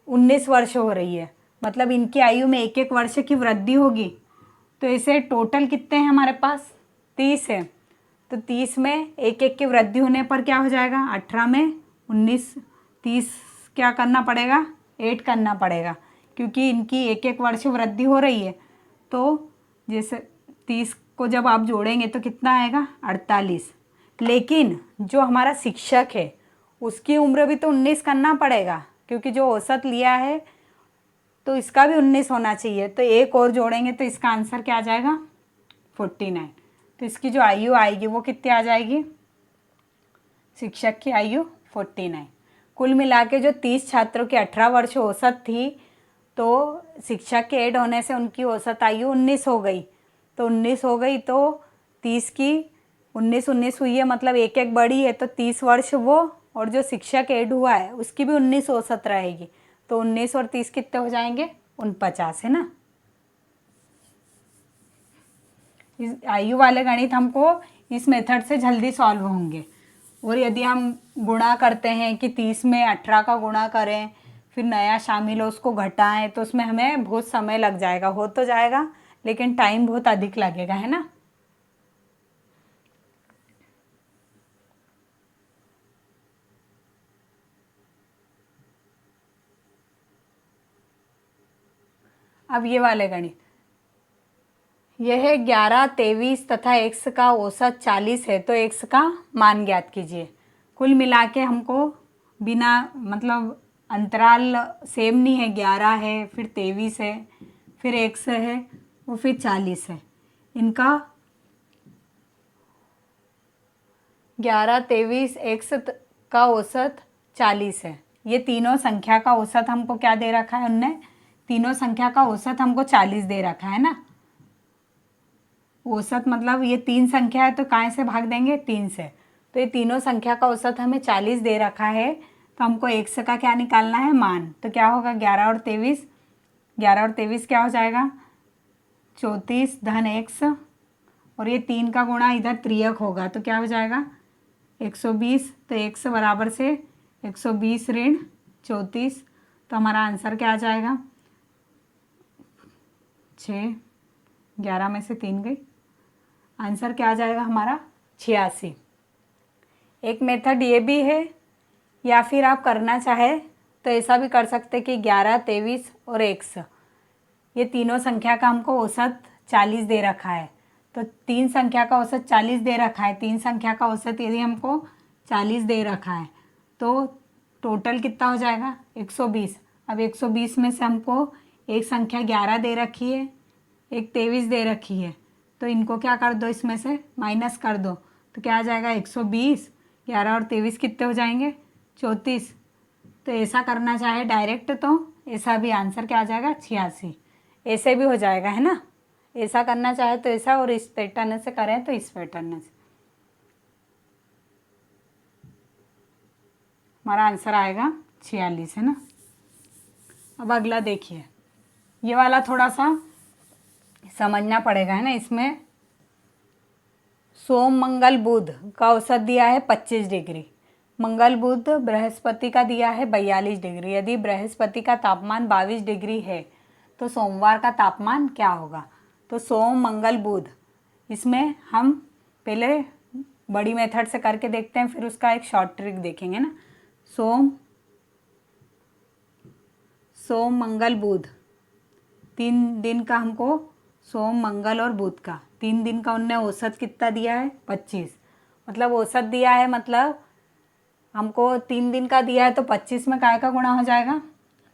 19 वर्ष हो रही है, मतलब इनकी आयु में एक एक वर्ष की वृद्धि होगी। तो इसे टोटल कितने हैं हमारे पास, 30 है। तो 30 में एक एक की वृद्धि होने पर क्या हो जाएगा, 18 में 19, 30 क्या करना पड़ेगा, 8 करना पड़ेगा, क्योंकि इनकी एक एक वर्ष वृद्धि हो रही है। तो जैसे 30 को जब आप जोड़ेंगे तो कितना आएगा, 48। लेकिन जो हमारा शिक्षक है उसकी उम्र भी तो 19 करना पड़ेगा, क्योंकि जो औसत लिया है तो इसका भी 19 होना चाहिए। तो एक और जोड़ेंगे तो इसका आंसर क्या आ जाएगा, 49। तो इसकी जो आयु आएगी वो कितनी आ जाएगी, शिक्षक की आयु 49। कुल मिला के जो 30 छात्रों की 18 वर्ष औसत थी, तो शिक्षक के ऐड होने से उनकी औसत आयु 19 हो गई। तो 19 हो गई तो 30 की 19 हुई है, मतलब एक एक बड़ी है तो 30 वर्ष वो, और जो शिक्षक ऐड हुआ है उसकी भी 19 औसत रहेगी। तो 19 और 30 कितने हो जाएंगे, 49, है ना। इस आयु वाले गणित हमको इस मेथड से जल्दी सॉल्व होंगे। और यदि हम गुणा करते हैं कि 30 में 18 का गुणा करें फिर नया शामिल हो उसको घटाएं तो उसमें हमें बहुत समय लग जाएगा, हो तो जाएगा लेकिन टाइम बहुत अधिक लगेगा, है ना। अब ये वाले गणित, यह 11, 23 तथा x का औसत 40 है तो x का मान ज्ञात कीजिए। कुल मिला के हमको बिना मतलब अंतराल सेम नहीं है, 11 है फिर 23 है फिर x है और फिर 40 है। इनका 11, 23, x का औसत 40 है। ये तीनों संख्या का औसत हमको क्या दे रखा है, उनने तीनों संख्या का औसत हमको 40 दे रखा है ना। औसत मतलब ये 3 संख्या है तो कहाँ से भाग देंगे, 3 से। तो ये तीनों संख्या का औसत हमें 40 दे रखा है तो हमको x का क्या निकालना है, मान। तो क्या होगा, 11 और 23, 11 और 23 क्या हो जाएगा, 34 धन x, और ये 3 का गुणा इधर त्रियक होगा तो क्या हो जाएगा 120। तो x बराबर से 120 ऋण 34। तो हमारा आंसर क्या आ जाएगा, 6, 11 में से 3 गई, आंसर क्या आ जाएगा हमारा 86। एक मेथड ये भी है, या फिर आप करना चाहे तो ऐसा भी कर सकते कि 11, 23 और x ये तीनों संख्या का हमको औसत 40 दे रखा है तो 3 संख्या का औसत 40 दे रखा है, 3 संख्या का औसत यदि हमको 40 दे रखा है तो टोटल कितना हो जाएगा 120। अब 120 में से हमको एक संख्या 11 दे रखी है, एक 23 दे रखी है, तो इनको क्या कर दो, इसमें से माइनस कर दो, तो क्या आ जाएगा 120, 11 और 23 कितने हो जाएंगे 34। तो ऐसा करना चाहे डायरेक्ट तो ऐसा भी आंसर क्या आ जाएगा 86, ऐसे भी हो जाएगा, है ना। ऐसा करना चाहे तो ऐसा, और इस पैटर्न से करें तो इस पैटर्न से, हमारा आंसर आएगा 46, है ना। अब अगला देखिए, ये वाला थोड़ा सा समझना पड़ेगा, है ना। इसमें सोम मंगल बुध का औसत दिया है 25 डिग्री, मंगल बुध बृहस्पति का दिया है 42 डिग्री। यदि बृहस्पति का तापमान 22 डिग्री है तो सोमवार का तापमान क्या होगा। तो सोम मंगल बुध, इसमें हम पहले बड़ी मेथड से करके देखते हैं, फिर उसका एक शॉर्ट ट्रिक देखेंगे ना। सोम मंगल बुध 3 दिन का हमको, सोम मंगल और बुध का 3 दिन का उनने औसत कितना दिया है 25। मतलब औसत दिया है, मतलब हमको 3 दिन का दिया है, तो 25 में काय का गुणा हो जाएगा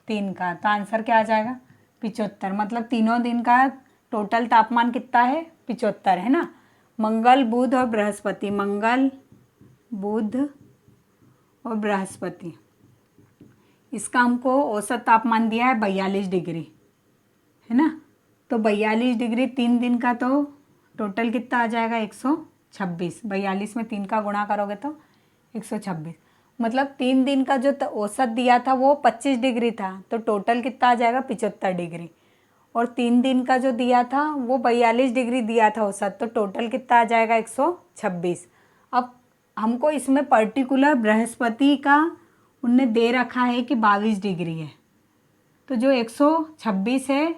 3 का, तो आंसर क्या आ जाएगा 75। मतलब तीनों दिन का टोटल तापमान कितना है 75, है ना। मंगल बुध और बृहस्पति, मंगल बुध और बृहस्पति, इसका हमको औसत तापमान दिया है 42 डिग्री, है ना। तो 42 डिग्री 3 दिन का, तो टोटल कितना आ जाएगा 126। 42 में 3 का गुणा करोगे तो 126। मतलब 3 दिन का जो औसत दिया था वो 25 डिग्री था, तो टोटल कितना आ जाएगा 75 डिग्री। और 3 दिन का जो दिया था वो 42 डिग्री दिया था औसत, तो टोटल कितना आ जाएगा 126। अब हमको इसमें पर्टिकुलर बृहस्पति का उनने दे रखा है कि 22 डिग्री है, तो जो 126 है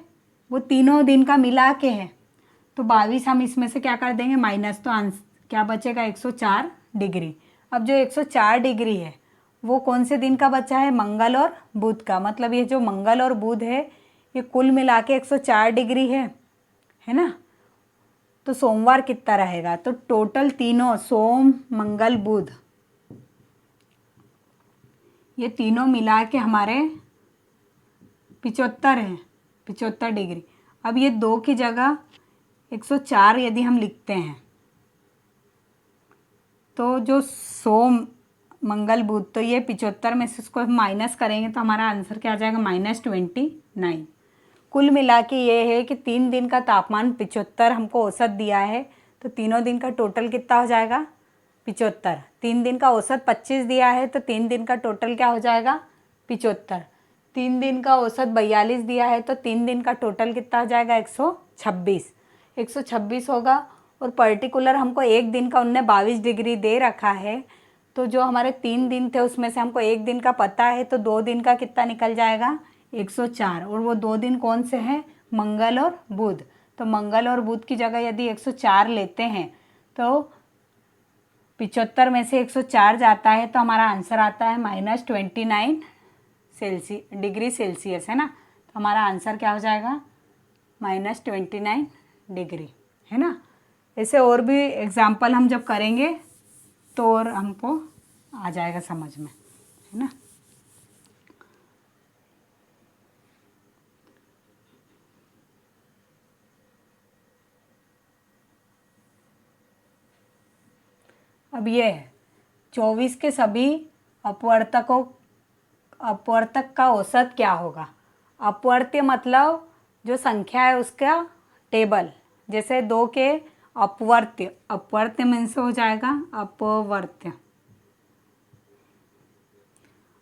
वो तीनों दिन का मिला के है, तो 22 हम इसमें से क्या कर देंगे माइनस, तो आंसर क्या बचेगा 104 डिग्री। अब जो 104 डिग्री है वो कौन से दिन का बचा है, मंगल और बुध का। मतलब ये जो मंगल और बुध है ये कुल मिला के 104 डिग्री है ना। तो सोमवार कितना रहेगा, तो टोटल तीनों सोम मंगल बुध ये तीनों मिला के हमारे 75 है, 75 डिग्री। अब ये 2 की जगह 104 यदि हम लिखते हैं, तो जो सोम मंगल बुध, तो ये 75 में से इसको माइनस करेंगे तो हमारा आंसर क्या आ जाएगा -29। कुल मिला के ये है कि 3 दिन का तापमान 75 हमको औसत दिया है, तो तीनों दिन का टोटल कितना हो जाएगा 75। 3 दिन का औसत 25 दिया है, तो 3 दिन का टोटल क्या हो जाएगा 75। 3 दिन का औसत 42 दिया है, तो 3 दिन का टोटल कितना हो जाएगा 126। 126 होगा, और पर्टिकुलर हमको एक दिन का उनने 22 डिग्री दे रखा है, तो जो हमारे 3 दिन थे उसमें से हमको एक दिन का पता है, तो 2 दिन का कितना निकल जाएगा 104। और वो 2 दिन कौन से हैं, मंगल और बुध। तो मंगल और बुध की जगह यदि 104 लेते हैं तो 75 में से 104 जाता है, तो हमारा आंसर आता है -29 डिग्री सेल्सियस, है ना। तो हमारा आंसर क्या हो जाएगा -29 डिग्री, है ना। ऐसे और भी एग्जाम्पल हम जब करेंगे तो और हमको आ जाएगा समझ में, है ना। अब ये है 24 के सभी अपवर्तक का औसत क्या होगा। अपवर्त्य मतलब जो संख्या है उसका टेबल, जैसे 2 के अपवर्त्य, अपवर्त्य मीन्स हो जाएगा अपवर्त्य।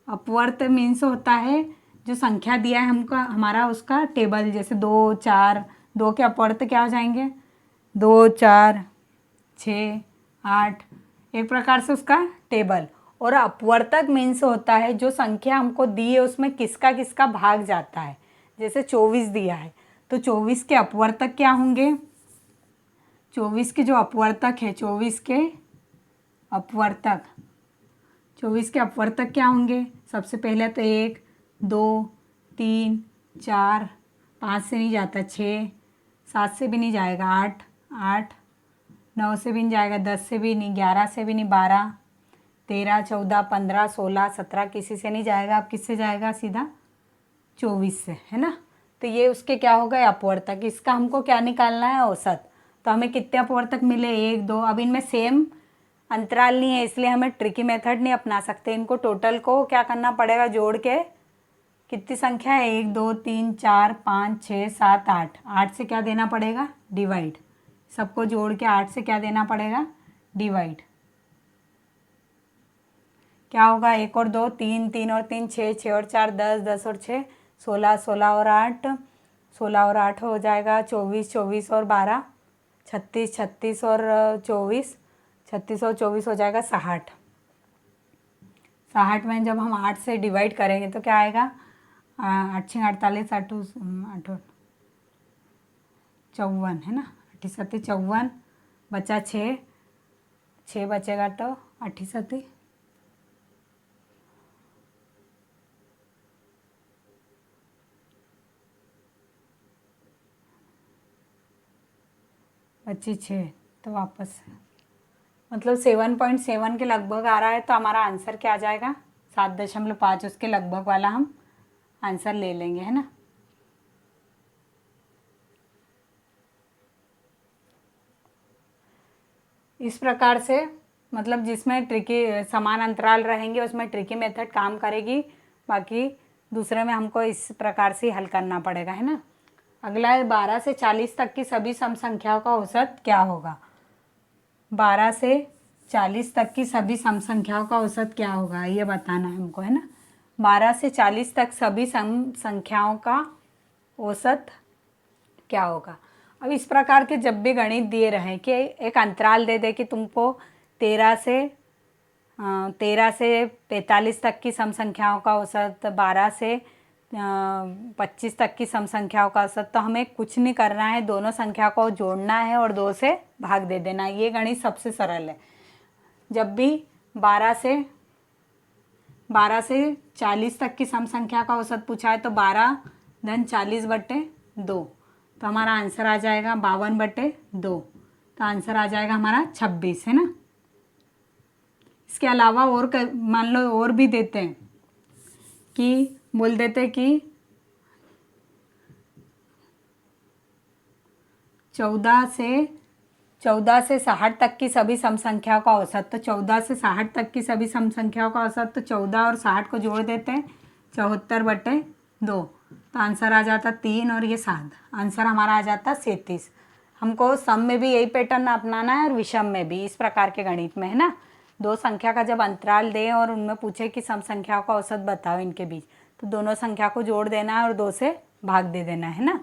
अपवर्त्य मीन्स होता है जो संख्या दिया है हमको हमारा उसका टेबल, जैसे 2 4, 2 के अपवर्त्य क्या हो जाएंगे 2 4 6 8, एक प्रकार से उसका टेबल। और अपवर्तक मीन्स होता है जो संख्या हमको दी है उसमें किसका किसका भाग जाता है, जैसे 24 दिया है तो 24 के अपवर्तक क्या होंगे, 24 के जो अपवर्तक है 24 के अपवर्तक क्या होंगे। सबसे पहले तो 1 2 3 4, 5 से नहीं जाता 6, 7 से भी नहीं जाएगा 8 8 9 से भी नहीं जाएगा, 10 से भी नहीं, 11 से भी नहीं, 12, 13, 14, 15, 16, 17 किसी से नहीं जाएगा। अब किससे जाएगा? सीधा 24 से, है ना। तो ये उसके क्या हो गए? अपवर्तक। इसका हमको क्या निकालना है? औसत। तो हमें कितने अपवर्तक मिले? 1, 2। अब इनमें सेम अंतराल नहीं है, इसलिए हमें ट्रिकी मेथड नहीं अपना सकते। इनको टोटल को क्या करना पड़ेगा? जोड़ के कितनी संख्या है? 1, 2, 3, 4, 5, 6, 7, 8। 8 से क्या देना पड़ेगा? डिवाइड। सबको जोड़ के 8 से क्या देना पड़ेगा? डिवाइड। क्या होगा? 1 और 2 3, 3 और 3 6, 6 और 4 10, 10 और 6 16, 16 और 8 16 और 8 हो जाएगा 24, 24 और 12 36, 36 और 24 36 और 24 हो जाएगा 60। 60 में जब हम 8 से डिवाइड करेंगे तो क्या आएगा? 8 6 48 8 8 54, है ना। 8 7 54, बचा 6, 6 बचेगा तो 8 7 बची 6। तो वापस मतलब 7.7 के लगभग आ रहा है। तो हमारा आंसर क्या आ जाएगा? 7.5 उसके लगभग वाला हम आंसर ले लेंगे, है ना। इस प्रकार से मतलब जिसमें ट्रिकी समान अंतराल रहेंगे उसमें ट्रिकी मेथड काम करेगी, बाकी दूसरे में हमको इस प्रकार से हल करना पड़ेगा, है ना। अगला है 12 से 40 तक की सभी सम संख्याओं का औसत क्या होगा? 12 से 40 तक की सभी सम संख्याओं का औसत क्या होगा, ये बताना है हमको, है ना। 12 से 40 तक सभी सम संख्याओं का औसत क्या होगा? अब इस प्रकार के जब भी गणित दिए रहे कि एक अंतराल दे दे कि तुमको 13 से 45 तक की सम संख्याओं का औसत, 12 से 25 तक की सम संख्याओं का औसत, तो हमें कुछ नहीं करना है, दोनों संख्या को जोड़ना है और 2 से भाग दे देना है। ये गणित सबसे सरल है। जब भी 12 से 40 तक की सम संख्या का औसत पूछा है तो 12 धन 40/2, तो हमारा आंसर आ जाएगा 52/2। तो आंसर आ जाएगा हमारा 26, है ना। इसके अलावा और मान लो और भी देते हैं कि बोल देते कि 14 से 60 तक की सभी सम संख्याओं का औसत। तो 14 से 60 तक की सभी सम संख्याओं का औसत, तो 14 और 60 को जोड़ देते हैं 74/2। तो आंसर आ जाता 3 और ये 7, आंसर हमारा आ जाता 37। हमको सम में भी यही पैटर्न अपनाना है और विषम में भी इस प्रकार के गणित में, है ना। दो संख्या का जब अंतराल दें और उनमें पूछे कि सम संख्याओं का औसत बताओ इनके बीच, तो दोनों संख्या को जोड़ देना है और 2 से भाग दे देना है ना।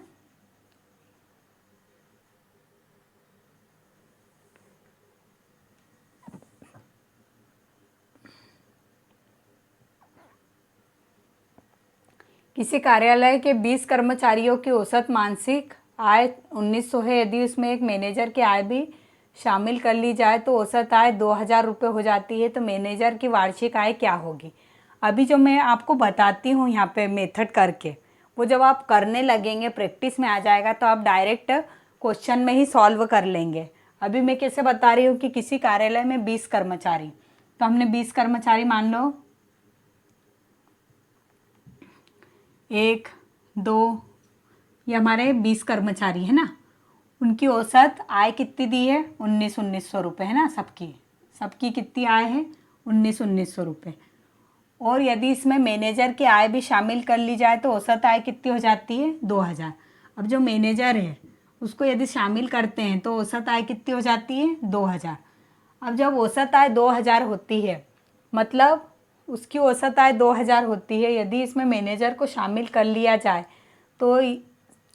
किसी कार्यालय के 20 कर्मचारियों की औसत मासिक आय 1900 है। यदि उसमें एक मैनेजर की आय भी शामिल कर ली जाए तो औसत आय 2000 रुपये हो जाती है। तो मैनेजर की वार्षिक आय क्या होगी? अभी जो मैं आपको बताती हूँ यहाँ पे मेथड करके, वो जब आप करने लगेंगे प्रैक्टिस में आ जाएगा तो आप डायरेक्ट क्वेश्चन में ही सॉल्व कर लेंगे। अभी मैं कैसे बता रही हूँ कि किसी कार्यालय में 20 कर्मचारी, तो हमने 20 कर्मचारी मान लो, 1 2, ये हमारे 20 कर्मचारी है ना। उनकी औसत आय कितनी दी है? 1900 रुपये, है ना। सबकी कितनी आय है? 1900 रुपये। और यदि इसमें मैनेजर की आय भी शामिल कर ली जाए तो औसत आय कितनी हो जाती है? 2000। अब जो मैनेजर है उसको यदि शामिल करते हैं तो औसत आय कितनी हो जाती है? 2000। अब जब औसत आय 2000 होती है, मतलब उसकी औसत आय 2000 होती है, यदि इसमें मैनेजर को शामिल कर लिया जाए तो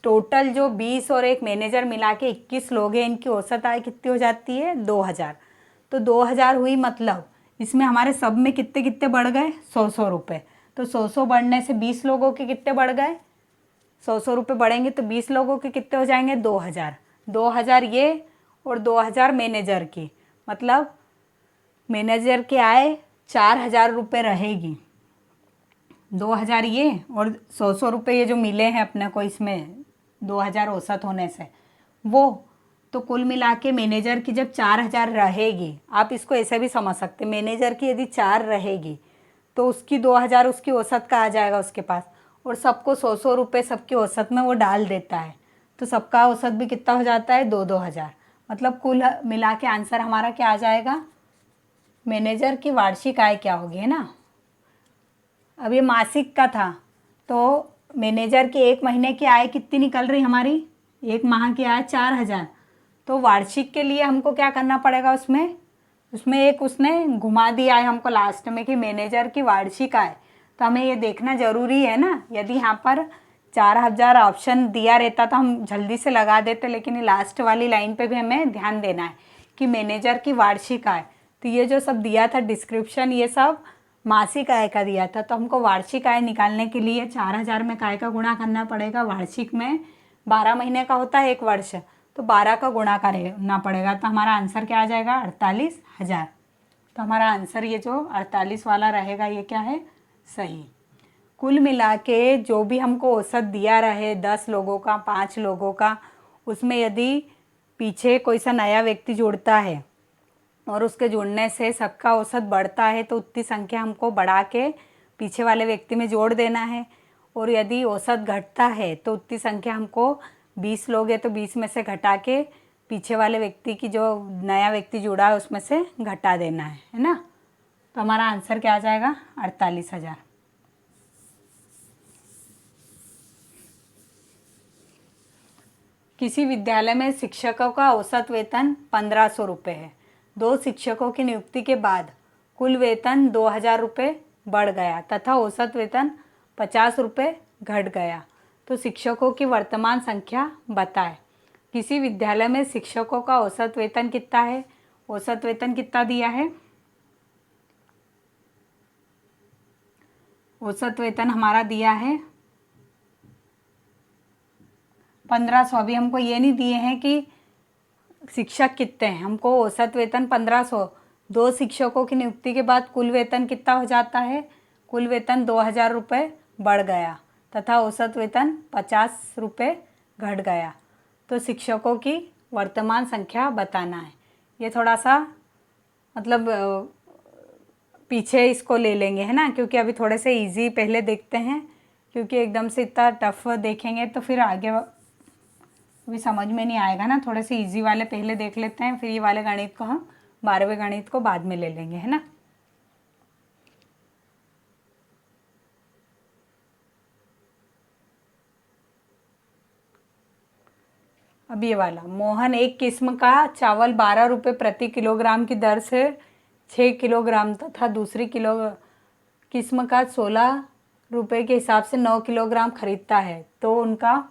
टोटल जो 20 और एक मैनेजर मिला के 21 लोग हैं, इनकी औसत आय कितनी हो जाती है? 2000। तो 2000 हुई, मतलब इसमें हमारे सब में कितने कितने बढ़ गए? 100 रुपये। तो 100 बढ़ने से 20 लोगों के कितने बढ़ गए? 100 रुपये बढ़ेंगे तो 20 लोगों के कितने हो जाएंगे? 2000। 2000 ये और 2000 मैनेजर की, मतलब मैनेजर की आय 4000 रुपये रहेगी। 2000 ये और 100 रुपये ये जो मिले हैं अपने को इसमें 2000 औसत होने से, वो तो कुल मिला के मैनेजर की जब 4,000 रहेगी, आप इसको ऐसे भी समझ सकते, मैनेजर की यदि 4 रहेगी तो उसकी 2,000 उसकी औसत का आ जाएगा उसके पास, और सबको 100-100 रुपये सबकी औसत में वो डाल देता है, तो सबका औसत भी कितना हो जाता है, 2-2 हज़ार। मतलब कुल मिला के आंसर हमारा क्या आ जाएगा, मैनेजर की वार्षिक आय क्या होगी, है ना। अब ये मासिक का था, तो मैनेजर की 1 महीने की आय कितनी निकल रही हमारी, 1 माह की आय 4,000। तो वार्षिक के लिए हमको क्या करना पड़ेगा, उसमें एक उसने घुमा दिया है हमको लास्ट में कि मैनेजर की वार्षिक आय, तो हमें ये देखना ज़रूरी है ना। यदि यहाँ पर 4,000 ऑप्शन दिया रहता तो हम जल्दी से लगा देते, लेकिन ये लास्ट वाली लाइन पे भी हमें ध्यान देना है कि मैनेजर की वार्षिक आय। तो ये जो सब दिया था डिस्क्रिप्शन, ये सब मासिक आय का दिया था, तो हमको वार्षिक आय निकालने के लिए 4,000 में काय का गुणा करना पड़ेगा, वार्षिक में 12 महीने का होता है 1 वर्ष, तो 12 का गुणा करना पड़ेगा, तो हमारा आंसर क्या आ जाएगा, 48,000। तो हमारा आंसर ये जो 48 वाला रहेगा, ये क्या है, सही। कुल मिला के जो भी हमको औसत दिया रहे 10 लोगों का, 5 लोगों का, उसमें यदि पीछे कोई सा नया व्यक्ति जुड़ता है और उसके जुड़ने से सबका औसत बढ़ता है, तो उतनी संख्या हमको बढ़ा के पीछे वाले व्यक्ति में जोड़ देना है, और यदि औसत घटता है तो उतनी संख्या हमको 20 लोग हैं तो 20 में से घटा के पीछे वाले व्यक्ति की, जो नया व्यक्ति जुड़ा है उसमें से घटा देना है ना। तो हमारा आंसर क्या आ जाएगा, 48,000। किसी विद्यालय में शिक्षकों का औसत वेतन 1,500 रुपये है। 2 शिक्षकों की नियुक्ति के बाद कुल वेतन 2,000 रुपये बढ़ गया तथा औसत वेतन 50 रुपये घट गया, तो शिक्षकों की वर्तमान संख्या बताएं। किसी विद्यालय में शिक्षकों का औसत वेतन कितना है, औसत वेतन कितना दिया है, औसत वेतन हमारा दिया है 1,500। अभी हमको ये नहीं दिए हैं कि शिक्षक कितने हैं, हमको औसत वेतन 1,500। 2 शिक्षकों की नियुक्ति के बाद कुल वेतन कितना हो जाता है, कुल वेतन 2,000 रुपये बढ़ गया तथा औसत वेतन 50 रुपये घट गया, तो शिक्षकों की वर्तमान संख्या बताना है। ये थोड़ा सा मतलब पीछे इसको ले लेंगे, है ना, क्योंकि अभी थोड़े से इजी पहले देखते हैं, क्योंकि एकदम से इतना टफ देखेंगे तो फिर आगे भी समझ में नहीं आएगा ना। थोड़े से इजी वाले पहले देख लेते हैं, फिर ये वाले गणित को हम 12वें गणित को बाद में ले लेंगे, है ना। अब ये वाला, मोहन एक किस्म का चावल 12 रुपये प्रति किलोग्राम की दर से 6 किलोग्राम तथा दूसरी किस्म का 16 रुपये के हिसाब से 9 किलोग्राम खरीदता है, तो उनका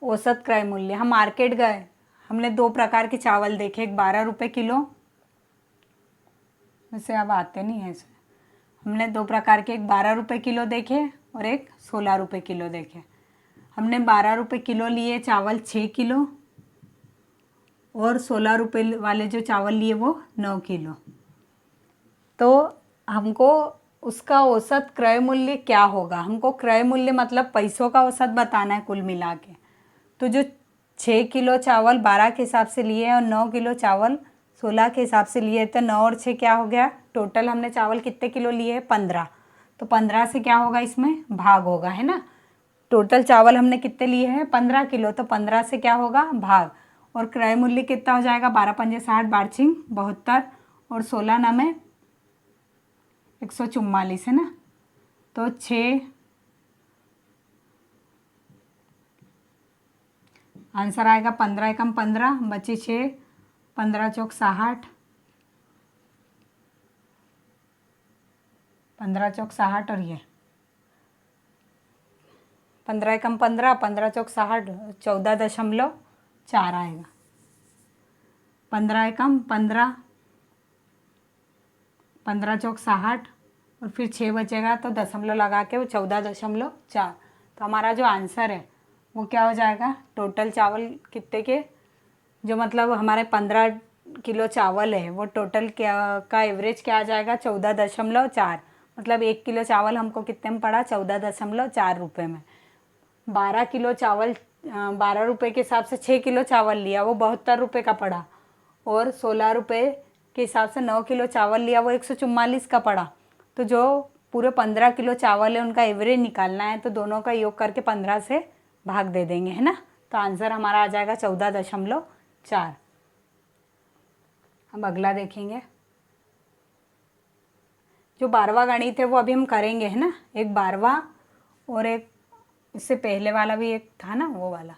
औसत क्रय मूल्य। हम मार्केट गए, हमने 2 प्रकार के चावल देखे, एक 12 रुपये किलो, वैसे अब आते नहीं हैं इसमें, हमने 2 प्रकार के, एक 12 रुपये किलो देखे और एक 16 रुपये किलो देखे। हमने 12 रुपये किलो लिए चावल 6 किलो, और 16 रुपये वाले जो चावल लिए वो 9 किलो। तो हमको उसका औसत क्रय मूल्य क्या होगा, हमको क्रय मूल्य मतलब पैसों का औसत बताना है कुल मिला के। तो जो 6 किलो चावल 12 के हिसाब से लिए और 9 किलो चावल 16 के हिसाब से लिए, तो 9 और 6 क्या हो गया, टोटल हमने चावल कितने किलो लिए, 15। तो 15 से क्या होगा, इसमें भाग होगा, है ना। टोटल चावल हमने कितने लिए हैं, 15 किलो, तो 15 से क्या होगा, भाग, और क्रय मूल्य कितना हो जाएगा, 12 पंजे 60, 12 छिंग 72, और 16 नमे 144, है ना। तो 6, आंसर आएगा 15 एकम 15, बची 6, 15 चौक 60, 15 चौक 60, और ये 15 एकम 15, 15 चौक 60, 14.4 आएगा। 15 एकम 15, 15 चौक 60, और फिर 6 बचेगा तो दशमलव लगा के वो 14.4। तो हमारा जो आंसर है वो क्या हो जाएगा, टोटल चावल कितने के, जो मतलब हमारे 15 किलो चावल है वो टोटल क्या का एवरेज क्या आ जाएगा, 14.4। मतलब 1 किलो चावल हमको कितने में पड़ा, 14.4 रुपये में। 12 किलो चावल ₹12 के हिसाब से 6 किलो चावल लिया, वो ₹72 का पड़ा। और ₹16 के हिसाब से 9 किलो चावल लिया, वो 144 का पड़ा। तो जो पूरे 15 किलो चावल है उनका एवरेज निकालना है, तो दोनों का योग करके 15 से भाग दे देंगे, है ना। तो आंसर हमारा आ जाएगा 14.4। अब अगला देखेंगे। जो 12वां गणित है वो अभी हम करेंगे, है ना। एक 12वां और एक इससे पहले वाला भी एक था ना, वो वाला।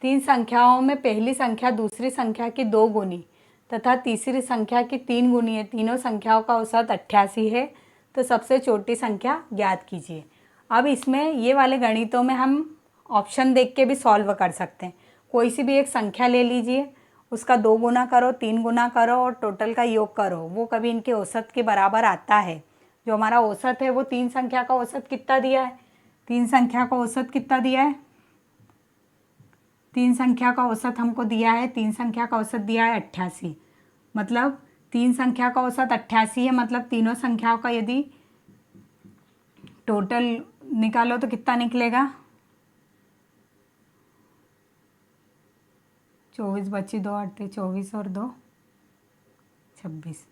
3 संख्याओं में पहली संख्या दूसरी संख्या की 2 गुनी तथा तीसरी संख्या की 3 गुनी है। तीनों संख्याओं का औसत 88 है, तो सबसे छोटी संख्या ज्ञात कीजिए। अब इसमें ये वाले गणितों में हम ऑप्शन देख के भी सॉल्व कर सकते हैं। कोई सी भी एक संख्या ले लीजिए, उसका 2 गुना करो, 3 गुना करो और टोटल का योग करो, वो कभी इनके औसत के बराबर आता है। जो हमारा औसत है वो 3 संख्या का औसत कितना दिया है, 3 संख्या का औसत कितना दिया है, 3 संख्या का औसत हमको दिया है, 3 संख्या का औसत दिया है 88। मतलब 3 संख्या का औसत 88 है, मतलब तीनों संख्याओं का यदि टोटल निकालो तो कितना निकलेगा, 24 बची 2 8 24 और 2 26।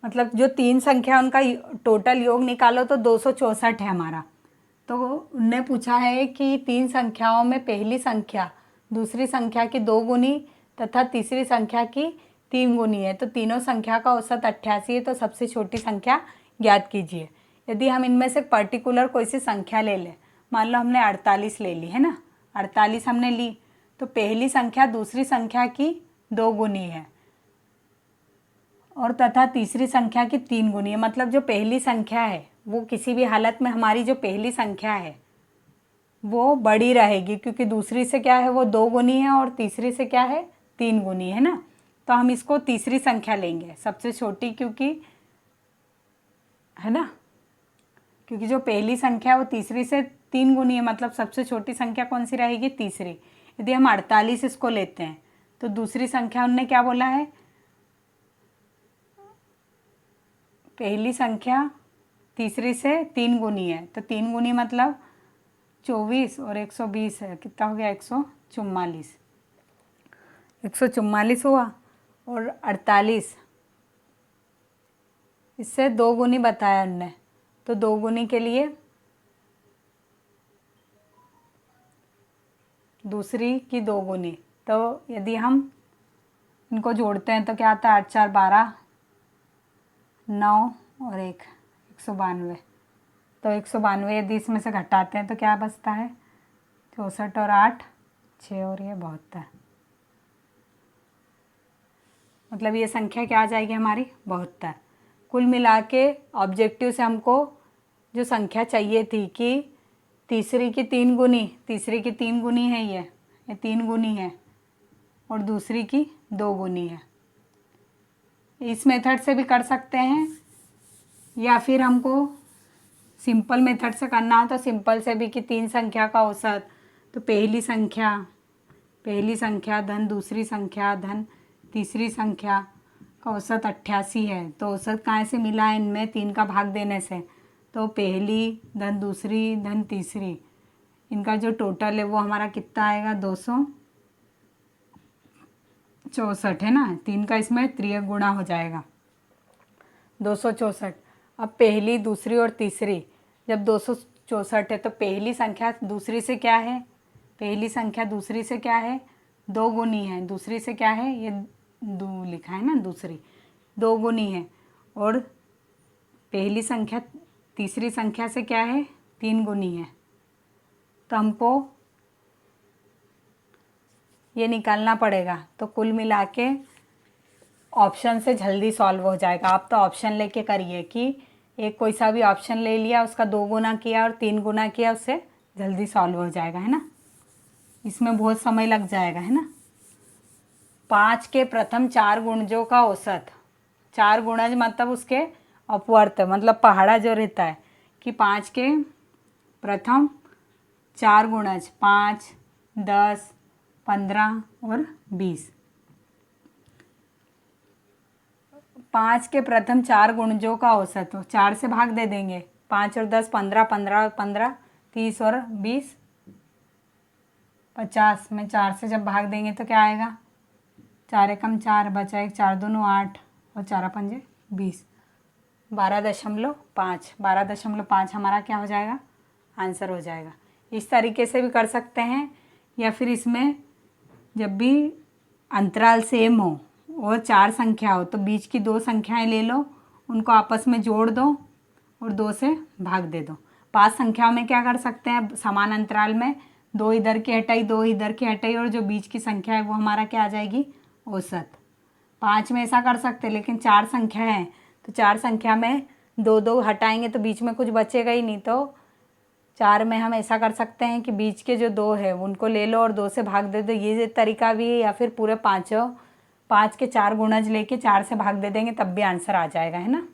मतलब जो 3 संख्या उनका टोटल योग निकालो तो 264 है हमारा। तो उनने पूछा है कि 3 संख्याओं में पहली संख्या दूसरी संख्या की 2 गुनी तथा तीसरी संख्या की 3 गुनी है, तो तीनों संख्या का औसत 88 है, तो सबसे छोटी संख्या ज्ञात कीजिए। यदि हम इनमें से पर्टिकुलर कोई सी संख्या ले लें, मान लो हमने 48 ले ली, है ना, 48 हमने ली, तो पहली संख्या दूसरी संख्या की 2 गुनी है और तथा तीसरी संख्या की 3 गुनी है। मतलब जो पहली संख्या है वो किसी भी हालत में हमारी जो पहली संख्या है वो बड़ी रहेगी, क्योंकि दूसरी से क्या है वो 2 गुनी है और तीसरी से क्या है 3 गुनी है ना। तो हम इसको तीसरी संख्या लेंगे सबसे छोटी, क्योंकि है ना, क्योंकि जो पहली संख्या है वो तीसरी से 3 गुनी है, मतलब सबसे छोटी संख्या कौन सी रहेगी, तीसरी। यदि हम 48 इसको लेते हैं तो दूसरी संख्या उनने क्या बोला है, पहली संख्या तीसरी से 3 गुनी है, तो 3 गुनी मतलब 24 और 120 है, कितना हो गया 144। 144 हुआ और 48 इससे 2 गुनी बताया उनने, तो 2 गुनी के लिए दूसरी की 2 गुनी। तो यदि हम इनको जोड़ते हैं तो क्या आता है, 8 4 12 9 और 1 192। तो 192 यदि इसमें से घटाते हैं तो क्या बचता है, 64 और 8 6 और ये 72। मतलब ये संख्या क्या आ जाएगी हमारी, 72। कुल मिला के ऑब्जेक्टिव से हमको जो संख्या चाहिए थी कि तीसरी की 3 गुनी, तीसरी की 3 गुनी है, ये 3 गुनी है और दूसरी की 2 गुनी है। इस मेथड से भी कर सकते हैं या फिर हमको सिंपल मेथड से करना हो तो सिंपल से भी, कि 3 संख्या का औसत, तो पहली संख्या धन दूसरी संख्या धन तीसरी संख्या का औसत 88 है। तो औसत कहाँ से मिला है, इनमें 3 का भाग देने से। तो पहली धन दूसरी धन तीसरी, इनका जो टोटल है वो हमारा कितना आएगा, 264 है ना। 3 का इसमें त्रियक गुणा हो जाएगा, 264। अब पहली दूसरी और तीसरी जब 264 है तो पहली संख्या दूसरी से क्या है, पहली संख्या दूसरी से क्या है, 2 गुनी है, दूसरी से क्या है, ये 2 लिखा है ना, दूसरी 2 गुनी है, और पहली संख्या तीसरी संख्या से क्या है, 3 गुनी है। तो हमको ये निकालना पड़ेगा। तो कुल मिला के ऑप्शन से जल्दी सॉल्व हो जाएगा। आप तो ऑप्शन लेके करिए कि एक कोई सा भी ऑप्शन ले लिया, उसका 2 गुना किया और 3 गुना किया, उससे जल्दी सॉल्व हो जाएगा, है ना। इसमें बहुत समय लग जाएगा, है ना। 5 के प्रथम 4 गुणजों का औसत, 4 गुणज मतलब उसके अपवर्त, मतलब पहाड़ा जो रहता है, कि 5 के प्रथम 4 गुणज 5 10 15 और 20। 5 के प्रथम 4 गुणजों का औसत, तो 4 से भाग दे देंगे, 5 और 10 15 15 और 15 30 और 20 50 में 4 से जब भाग देंगे तो क्या आएगा, 4 एकम 4, बचा एक, 4 दूनी 8 और 4 पंजे 20, 12.5, 12.5 हमारा क्या हो जाएगा, आंसर हो जाएगा। इस तरीके से भी कर सकते हैं, या फिर इसमें जब भी अंतराल सेम हो और 4 संख्या हो तो बीच की 2 संख्याएं ले लो, उनको आपस में जोड़ दो और 2 से भाग दे दो। 5 संख्याओं में क्या कर सकते हैं, समान अंतराल में 2 इधर की हटाई 2 इधर की हटाई और जो बीच की संख्या है वो हमारा क्या आ जाएगी, औसत। 5 में ऐसा कर सकते हैं, लेकिन 4 संख्या है तो 4 संख्या में 2 2 हटाएंगे तो बीच में कुछ बचेगा ही नहीं, तो 4 में हम ऐसा कर सकते हैं कि बीच के जो 2 है उनको ले लो और 2 से भाग दे दो, ये तरीका भी है। या फिर पूरे 5 के 4 गुणज लेके 4 से भाग दे देंगे तब भी आंसर आ जाएगा, है ना।